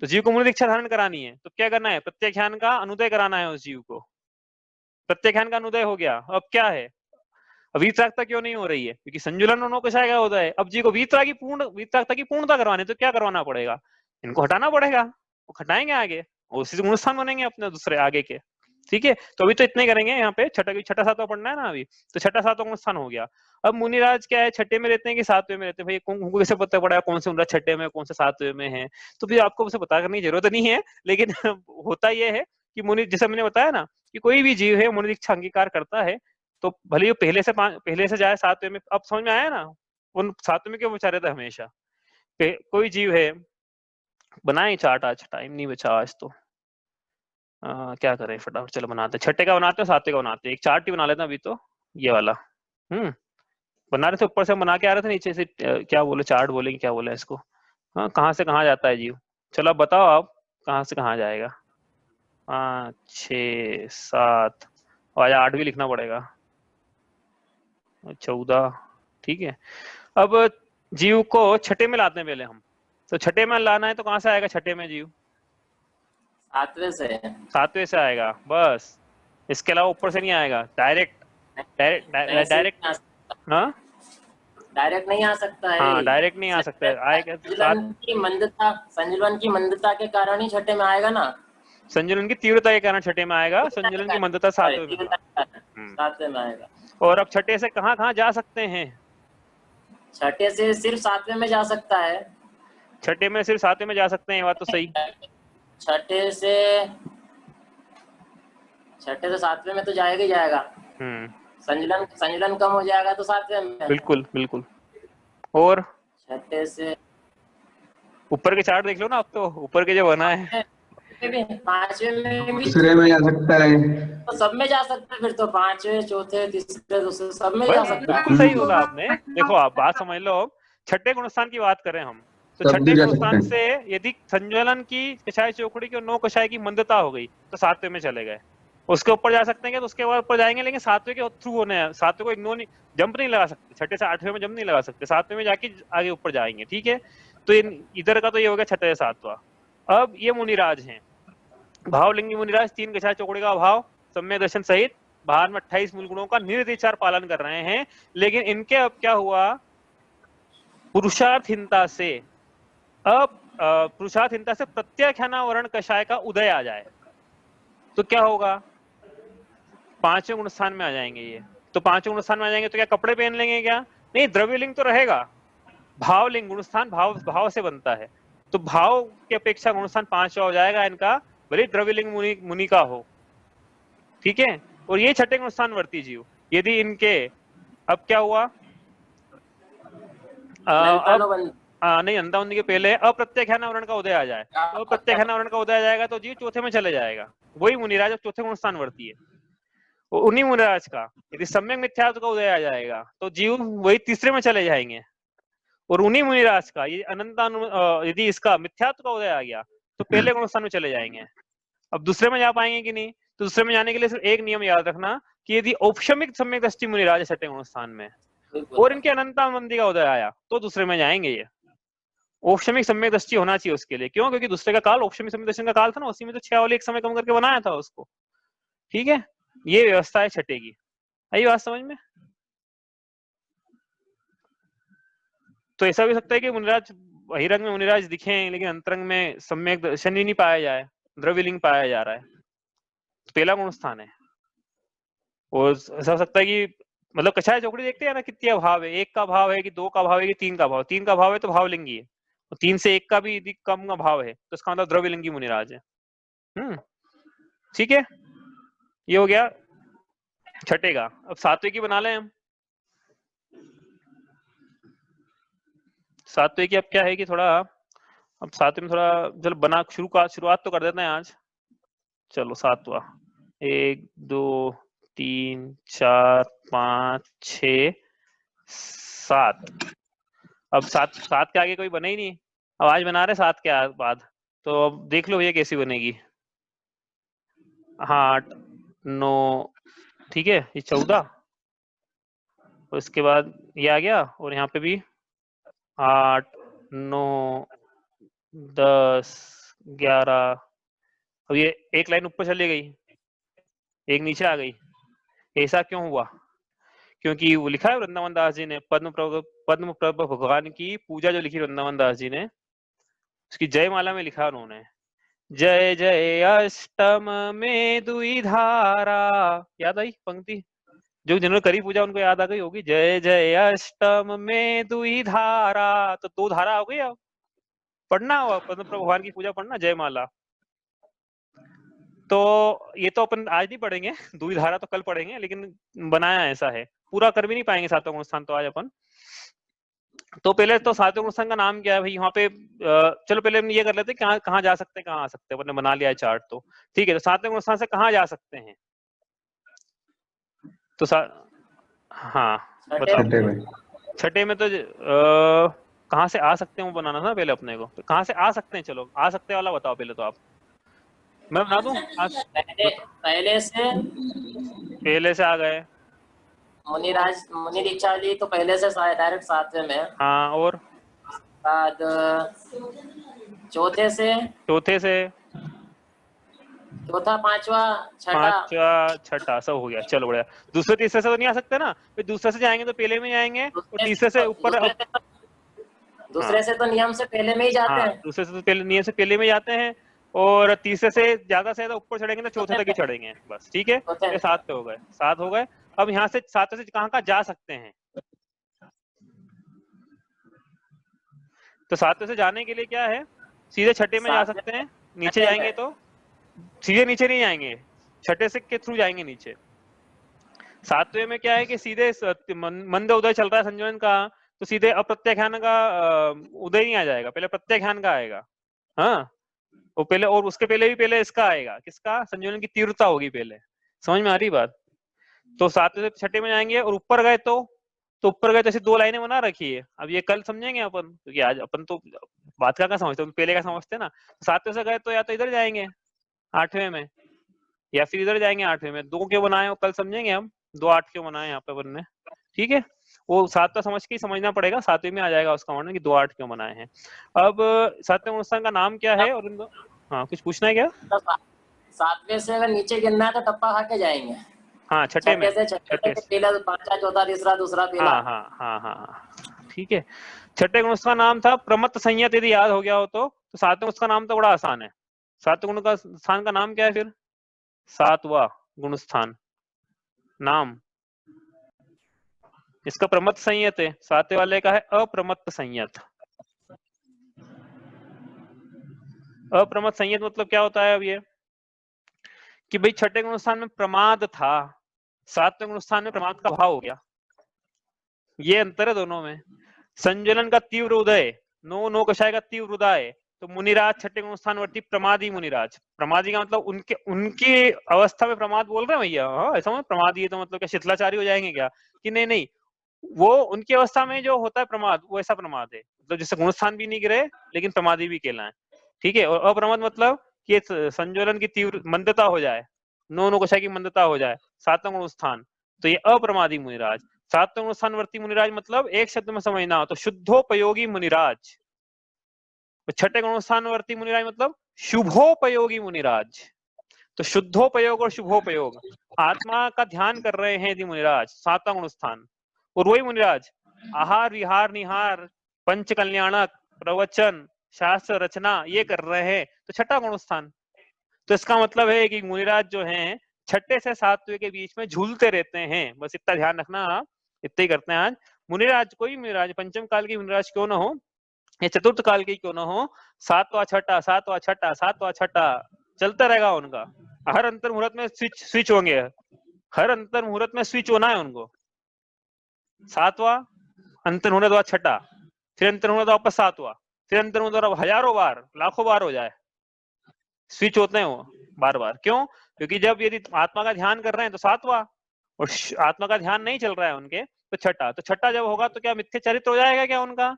तो जीव को मुनि दीक्षा धारण करानी है तो क्या करना है? प्रत्याख्यान का अनुदय कराना है उस जीव को। प्रत्याख्यान का अनुदय हो गया, अब क्या है? वीतरागता क्यों नहीं हो रही है? क्योंकि संजुलन उन्हों कषाय का होता है। अब जी को वीतरागता की पूर्णता करवाने तो क्या करवाना पड़ेगा? इनको हटाना पड़ेगा, वो हटाएंगे आगे, उसी से गुणस्थान बनेंगे अपने दूसरे आगे के। ठीक है, तो अभी तो इतने करेंगे यहाँ पे। छठा सातवां पढ़ना है ना अभी, तो छठा सातवां गुणस्थान हो गया। अब मुनिराज क्या है, छठे में रहते हैं कि सातवें में रहते हैं? भाई उनको कैसे पता पड़ा कौन से मुनिराज छठे में कौन से सातवें में है? तो फिर आपको उसे पता करने की जरूरत नहीं है। लेकिन होता यह है कि मुनि, जैसे मैंने बताया ना कि कोई भी जीव है मुनि दीक्षा अंगीकार करता है तो भले ही पहले से जाए सातवें में। अब समझ में आया ना उन सातवें में क्यों बचा रहता है हमेशा? कोई जीव है, बनाए चार्ट, आज टाइम नहीं बचा आज तो क्या करें फटाफट, चलो बनाते हैं। छठे का बनाते हैं, सातवें का बनाते हैं, एक चार्ट ही बना लेते हैं अभी तो, ये वाला। बना रहे थे, ऊपर से बना के आ रहे थे, नीचे से क्या बोले, चार्ट बोले कि क्या बोले इसको? हाँ, कहाँ से कहाँ जाता है जीव? चलो अब बताओ आप कहाँ से कहाँ जाएगा? 5 6 7 और 8 भी लिखना पड़ेगा, 14। ठीक है, अब जीव को छठे में लाते हैं पहले हम। तो छठे में लाना है तो कहां से आएगा छठे में जीव? सातवें से आएगा बस, इसके अलावा ऊपर से नहीं आएगा। डायरेक्ट हाँ, डायरेक्ट नहीं आ सकता है। हाँ, डायरेक्ट नहीं आ सकता है। आएगा संजुलन की मंदता के कारण ही छठे में आएगा ना। संजुलन की तीव्रता के कारण छठे में आएगा, संजुलन की मंदता सातवें में आएगा। और अब छठे से कहाँ कहाँ जा सकते हैं? छठे से सिर्फ सातवें में जा सकता है। छठे में सिर्फ सातवें में जा सकते हैं, बात तो सही। छठे से सातवें में तो जाएगा ही जाएगा। संजुलन कम हो जाएगा तो सातवें में। बिल्कुल बिल्कुल। और छठे से ऊपर के चार्ट देख लो ना, अब तो ऊपर के जो बना है, पांचवें में भी दूसरे में जा सकता है, तो सब में जा सकता है फिर तो। पांचवें, चौथे, तीसरे, दूसरे, सब में जा सकता है। बिल्कुल सही बोला आपने। देखो आप बात समझ लो, छठे गुणस्थान की बात करें हम, तो छठे गुणस्थान से यदि संज्वलन की कषाय चौकड़ी की और 9 कषाय की मंदता हो गई तो सातवें में चले गए। उसके ऊपर जा सकते हैं तो उसके ऊपर जाएंगे, लेकिन सातवें के थ्रू होने हैं, सातवें को इग्नोर नहीं, जंप नहीं लगा सकते। छठे से आठवें में जंप नहीं लगा सकते, सातवें में जाके आगे ऊपर जाएंगे। ठीक है, तो इधर का तो ये हो गया छठे से सातवां। अब ये मुनिराज हैं, भावलिंगी मुनिराज, 3 कषाय चौकड़ी का अभाव, सम्यक दर्शन सहित बाहर में 28 मूल गुणों का निर्विचार पालन कर रहे हैं। लेकिन इनके अब क्या हुआ, पुरुषार्थहीनता से, अब पुरुषार्थहीनता से प्रत्याख्यानावरण कषाय का उदय आ जाए तो क्या होगा? 5वें गुणस्थान में आ जाएंगे ये। तो 5वें गुणस्थान में आ जाएंगे तो क्या कपड़े पहन लेंगे क्या? नहीं, द्रव्यलिंग तो रहेगा। भावलिंग गुणस्थान भाव से बनता है, तो भाव की अपेक्षा गुणस्थान 5वां हो जाएगा इनका, भले द्रव्यलिंग मुनि का हो। ठीक है, और ये छठे गुणस्थान वर्ती जीव, यदि इनके अब क्या हुआ, नहीं, अंधाउंधी के पहले अप्रत्याख्यानावरण का उदय आ जाए, तो अप्रत्याख्यानावरण का उदय आ जाएगा तो जीव चौथे में चले जाएगा। वही मुनिराज चौथे गुणस्थान वर्ती है, उन्हीं मुनिराज का यदि सम्यक मिथ्यात्व का उदय आ जाएगा तो जीव वही तीसरे में चले जाएंगे। और उन्हीं मुनिराज का ये यदि इसका मिथ्यात्व का उदय आ गया तो पहले गुणस्थान में चले जाएंगे। अब दूसरे में जा पाएंगे कि नहीं? तो दूसरे में जाने के लिए सिर्फ एक नियम याद रखना कि यदि औपशमिक सम्यक दृष्टि मुनिराज है छठे गुण स्थान में और इनके अनंता मंदी का उदय आया तो दूसरे में जाएंगे ये। औपशमिक सम्यक दृष्टि होना चाहिए उसके लिए, क्यों? क्योंकि दूसरे का काल औपशमिक सम्यक दृष्टि का काल था ना, उसी में तो 6 वाले एक समय कम करके बनाया था उसको। ठीक है, ये व्यवस्था है छठे की। आई बात समझ में? तो ऐसा भी सकता है कि मुनिराज बहिरंग में मुनिराज दिखे लेकिन अंतरंग में सम्यक दर्शन ही नहीं पाया जाए, द्रव्यलिंग पाया जा रहा है, तो पहला गुण स्थान है। और ऐसा हो सकता है कि मतलब कछाय चौकड़ी देखते हैं ना कितनी अभाव है, 1 का भाव है कि 2 का भाव है कि 3 का भाव, 3 का भाव है तो भावलिंगी है, और 3 से 1 का भी यदि कम का भाव है तो इसका मतलब द्रव्यलिंगी मुनिराज है। ठीक है, ये हो गया छठे का। अब सात्विक की बना लें हम। सात्विक की अब क्या है कि थोड़ा, अब सातवें में थोड़ा चलो बना शुरुआत तो कर देते हैं आज। चलो सातवां, 1 2 3 4 5 6 7। अब सात के आगे कोई बने ही नहीं, अब आज बना रहे 7 के बाद, तो अब देख लो ये कैसी बनेगी। 8 9, ठीक है, ये 14, और इसके बाद ये आ गया, और यहाँ पे भी 8 9 10 11। अब ये एक लाइन ऊपर चली गई, एक नीचे आ गई। ऐसा क्यों हुआ? क्योंकि वो लिखा है वृंदावन दास जी ने, पद्म प्रभु भगवान की पूजा जो लिखी वृंदावन दास जी ने, उसकी जयमाला में लिखा उन्होंने, जय जय अष्टम में दुई धारा। याद आई पंक्ति? जो जिन्होंने करी पूजा उनको याद आ गई होगी, जय जय अष्टम में दुई धारा, तो 2 धारा हो गई। अब पढ़ना हुआ पद्म प्रभु भगवान की पूजा पढ़ना, जयमाला। तो ये तो अपन आज नहीं पढ़ेंगे, दुई धारा तो कल पढ़ेंगे, लेकिन बनाया ऐसा है, पूरा कर भी नहीं पाएंगे सातवां गुण स्थान तो आज अपन। तो पहले तो सातवें गुण स्थान का नाम क्या है भाई? यहाँ पे चलो पहले हम ये कर लेते हैं कहाँ जा सकते हैं, कहाँ आ सकते हैं। अपन ने बना लिया है चार्ट, तो ठीक है। तो सातवें गुण स्थान से कहाँ जा सकते हैं? तो हाँ बताओ। छठे में तो कहाँ से आ सकते हैं वो बनाना था पहले अपने को। तो कहाँ से आ सकते हैं, चलो आ सकते वाला बताओ पहले तो आप। मैं बता दूं? पहले से आ गए। मुनि दीक्षा ली तो पहले से डायरेक्ट सातवें में। हाँ, और बाद चौथे से चौथा, पांचवा, छठा सब हो गया। चलो बढ़िया। दूसरे तीसरे से तो नहीं आ सकते ना, फिर दूसरे से जाएंगे तो पहले में जाएंगे, और तीसरे से ऊपर। दूसरे से तो नियम से पहले में ही जाते हैं। दूसरे से तो पहले नियम से पहले में जाते हैं, और तीसरे से ज्यादा से ज्यादा ऊपर चढ़ेंगे तो चौथे तक ही चढ़ेंगे बस। ठीक है, ये 7 पे हो गए, 7 हो गए। अब यहाँ से 7 से कहाँ जा सकते हैं? तो 7 से जाने के लिए क्या है? सीधे छठे में जा सकते हैं। नीचे जाएंगे तो सीधे नीचे नहीं जाएंगे, छठे से के थ्रू जाएंगे नीचे। 7वें में क्या है कि सीधे मंद उदय चल रहा है संयोजन का, तो सीधे अप्रत्याख्यान का उदय नहीं आ जाएगा, पहले प्रत्याख्यान का आएगा। हाँ, वो पहले, और उसके पहले इसका आएगा, किसका? संयोजन की तीव्रता होगी पहले। समझ में आ रही बात? तो 7वें से छठे में जाएंगे, और ऊपर गए तो ऊपर गए तो ऐसी 2 लाइनें बना रखी है। अब ये कल समझेंगे अपन, क्योंकि आज अपन तो बात का समझते हैं, पहले का समझते हैं ना। 7वें से गए तो या तो इधर जाएंगे 8वें में, या फिर इधर जाएंगे 8वें में। 2 क्यों बनाए कल समझेंगे हम, 2 8 क्यों बनाए यहाँ पे अपन ने। ठीक है, वो 7 तो समझ के ही समझना पड़ेगा, 7वें में आ जाएगा उसका वर्णन कि 2 8 क्यों बनाए हैं। अब 7वें अनुष्ठान का नाम क्या है? और हाँ, कुछ पूछना है क्या? 7वें से अगर नीचे गिरना है तो टप्पा खा के जाएंगे। हाँ, छठे में पहला, पांचवा, चौथा, तीसरा, दूसरा, पहला। हाँ, ठीक है। छठे गुण का नाम था प्रमत्त संयत, यदि याद हो गया हो तो। 7वें उसका नाम तो बड़ा आसान है। 7वें गुण का स्थान का नाम क्या है फिर? 7वां गुण स्थान नाम इसका प्रमत्त संयत है, 7वें वाले का है अप्रमत्त संयत। अप्रमत्त संयत मतलब क्या होता है? अब ये कि भाई छठे गुण स्थान में प्रमाद था, 7वें गुण स्थान में प्रमाद का भाव हो गया। ये अंतर है दोनों में। संजलन का तीव्र उदय, नो कषाय का तीव्र उदय, तो मुनिराज छठे गुण स्थानवर्ती प्रमादी मुनिराज। प्रमादी का मतलब उनकी अवस्था में प्रमाद बोल रहे हैं भैया? हाँ, ऐसा मतलब प्रमादी है तो मतलब क्या शिथिलाचारी हो जाएंगे क्या? कि नहीं, वो उनकी अवस्था में जो होता है प्रमाद, वो ऐसा प्रमाद है, मतलब जिससे गुणस्थान भी नहीं गिरे लेकिन प्रमादी भी कहलाए। ठीक है, और अप्रमाद मतलब कि संजोलन की तीव्र मंदता हो जाए, नो नो कशा की मंदता हो जाए, सातवां गुण स्थान, तो ये अप्रमादी मुनिराज। सातवां गुण स्थान वर्ती मुनिराज मतलब एक शब्द में समझना हो तो शुद्धोपयोगी मुनिराज। तो छठे गुण स्थान वर्ती मुनिराज मतलब शुभोपयोगी मुनिराज। तो शुद्धोपयोग और शुभोपयोग, आत्मा का ध्यान कर रहे हैं यदि मुनिराज, सातवां गुण स्थान, और वही मुनिराज आहार विहार निहार पंच कल्याणक प्रवचन शास्त्र रचना ये कर रहे हैं, तो छठा गुण स्थान। तो इसका मतलब है कि मुनिराज जो हैं छठे से सातवें के बीच में झूलते रहते हैं, बस इतना ध्यान रखना आप, इतना ही करते हैं आज। मुनिराज कोई मुनिराज पंचम काल की मुनिराज क्यों ना हो या चतुर्थ काल की क्यों ना हो, सातवां छठा सातवां छठा सातवां छठा चलता रहेगा उनका। हर अंतर मुहूर्त में स्विच होंगे, हर अंतर मुहूर्त में स्विच होना है उनको। सातवां अंतर मुहूर्त बाद छठा, फिर अंतर मुहूर्त वापस सातवां, फिर अंतर मुहूर्त हजारों बार लाखों बार हो जाए, स्विच होते हैं वो बार बार। क्यों? क्योंकि जब यदि आत्मा का ध्यान कर रहे हैं तो सातवां, और आत्मा का ध्यान नहीं चल रहा है उनके तो छठा। तो छठा जब होगा तो क्या मिथ्या चरित्र हो जाएगा क्या उनका?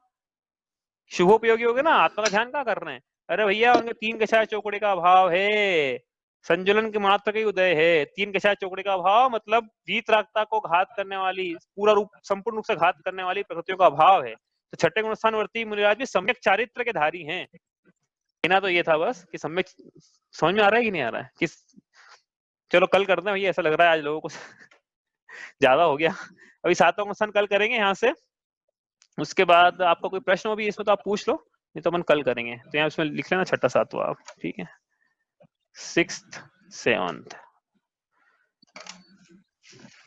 शुभोपयोगी हो गया ना, आत्मा का ध्यान क्या कर रहे हैं। अरे भैया उनके तीन कषाय चौकड़ी का अभाव है, संजुलन के मात्र का उदय है। तीन कषाय चौकड़ी का अभाव मतलब वीतरागता को घात करने वाली, पूरा रूप संपूर्ण रूप से घात करने वाली प्रकृतियों का अभाव है। तो छठे गुण स्थानवर्ती मुनिराज भी सम्यक चारित्र के धारी हैं। कहना तो ये था बस कि सम्यक, समझ में आ रहा है कि नहीं आ रहा है? किस, चलो कल करते हैं भैया, ऐसा लग रहा है आज लोगों को ज्यादा हो गया। अभी सातवां गुण स्थान कल करेंगे यहाँ से, उसके बाद आपका कोई प्रश्न हो भी इसमें तो आप पूछ लो, नहीं तो अपन कल करेंगे। तो यहाँ उसमें लिख लेना छठा सातवां आप, ठीक है, 6th 7th,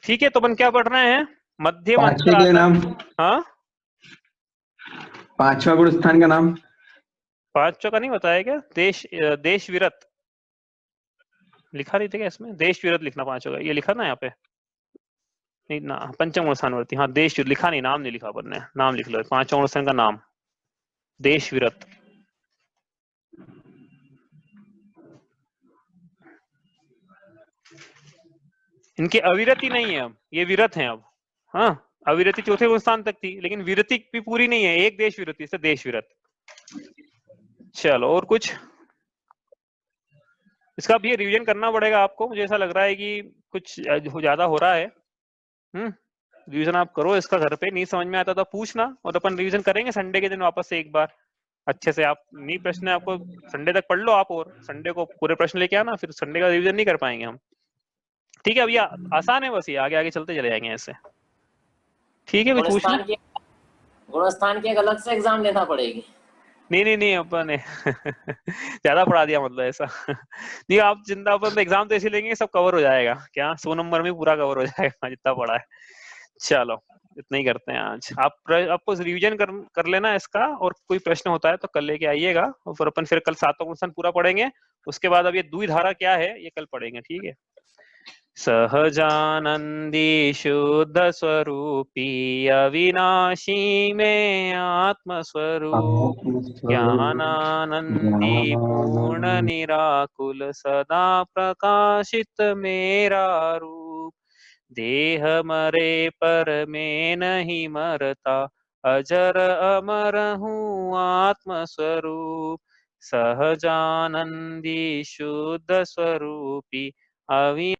ठीक है। तो अपन क्या पढ़ रहे हैं? मध्य पांचवे मंत्र के नाम, हाँ, पांचवा गुण स्थान का नाम पांचवा का नहीं बताया क्या? देश विरत लिखा नहीं था क्या इसमें? देश विरत लिखना पांचवा का, ये लिखा ना यहाँ पे, नहीं ना, पंचम गुण स्थानवर्ती, हाँ देश लिखा नहीं, नाम नहीं लिखा अपन ने, नाम लिख लो पांचवा गुण स्थान का नाम, देश विरत। इनकी अविरति नहीं है अब, ये विरत हैं अब। हाँ, अविरति चौथे गुण स्थान तक थी, लेकिन विरति भी पूरी नहीं है, एक देश विरति से देश विरत। चलो और कुछ इसका भी रिवीजन करना पड़ेगा आपको, मुझे ऐसा लग रहा है कि कुछ ज्यादा हो रहा है। रिवीजन आप करो इसका घर पे, नहीं समझ में आता तो पूछना, और अपन रिवीजन करेंगे संडे के दिन वापस से एक बार अच्छे से। आप नहीं प्रश्न आपको संडे तक पढ़ लो आप, और संडे को पूरे प्रश्न लेके आना, फिर संडे का रिवीजन नहीं कर पाएंगे हम। ठीक है, अभी आसान है बस, ये आगे आगे चलते चले जाएंगे ऐसे। ठीक है, भी पूछ लो। गुणस्थान की एक अलग से एग्जाम लेना पड़ेगी? नहीं अपन ने ज्यादा पढ़ा दिया मतलब ऐसा नहीं, आप चिंता, अपन एग्जाम तो ऐसे लेंगे सब कवर हो जाएगा, क्या 100 नंबर में पूरा कवर हो जाएगा जितना पढ़ा है। चलो इतना ही करते हैं आज। आपको रिवीजन कर लेना इसका, और कोई प्रश्न होता है तो कल लेके आइएगा, और फिर अपन फिर कल सातवां क्वेश्चन पूरा पढ़ेंगे। उसके बाद अब ये द्विधारा क्या है ये कल पढ़ेंगे, ठीक है। सहजानंदी शुद्ध स्वरूपी अविनाशी में आत्म स्वरूप, ज्ञानानंदी पूर्ण निराकुल सदा प्रकाशित मेरा रूप। देह मरे पर मैं नहीं मरता, अजर अमर हूँ आत्म स्वरूप। सहजानंदी शुद्ध स्वरूपी अवि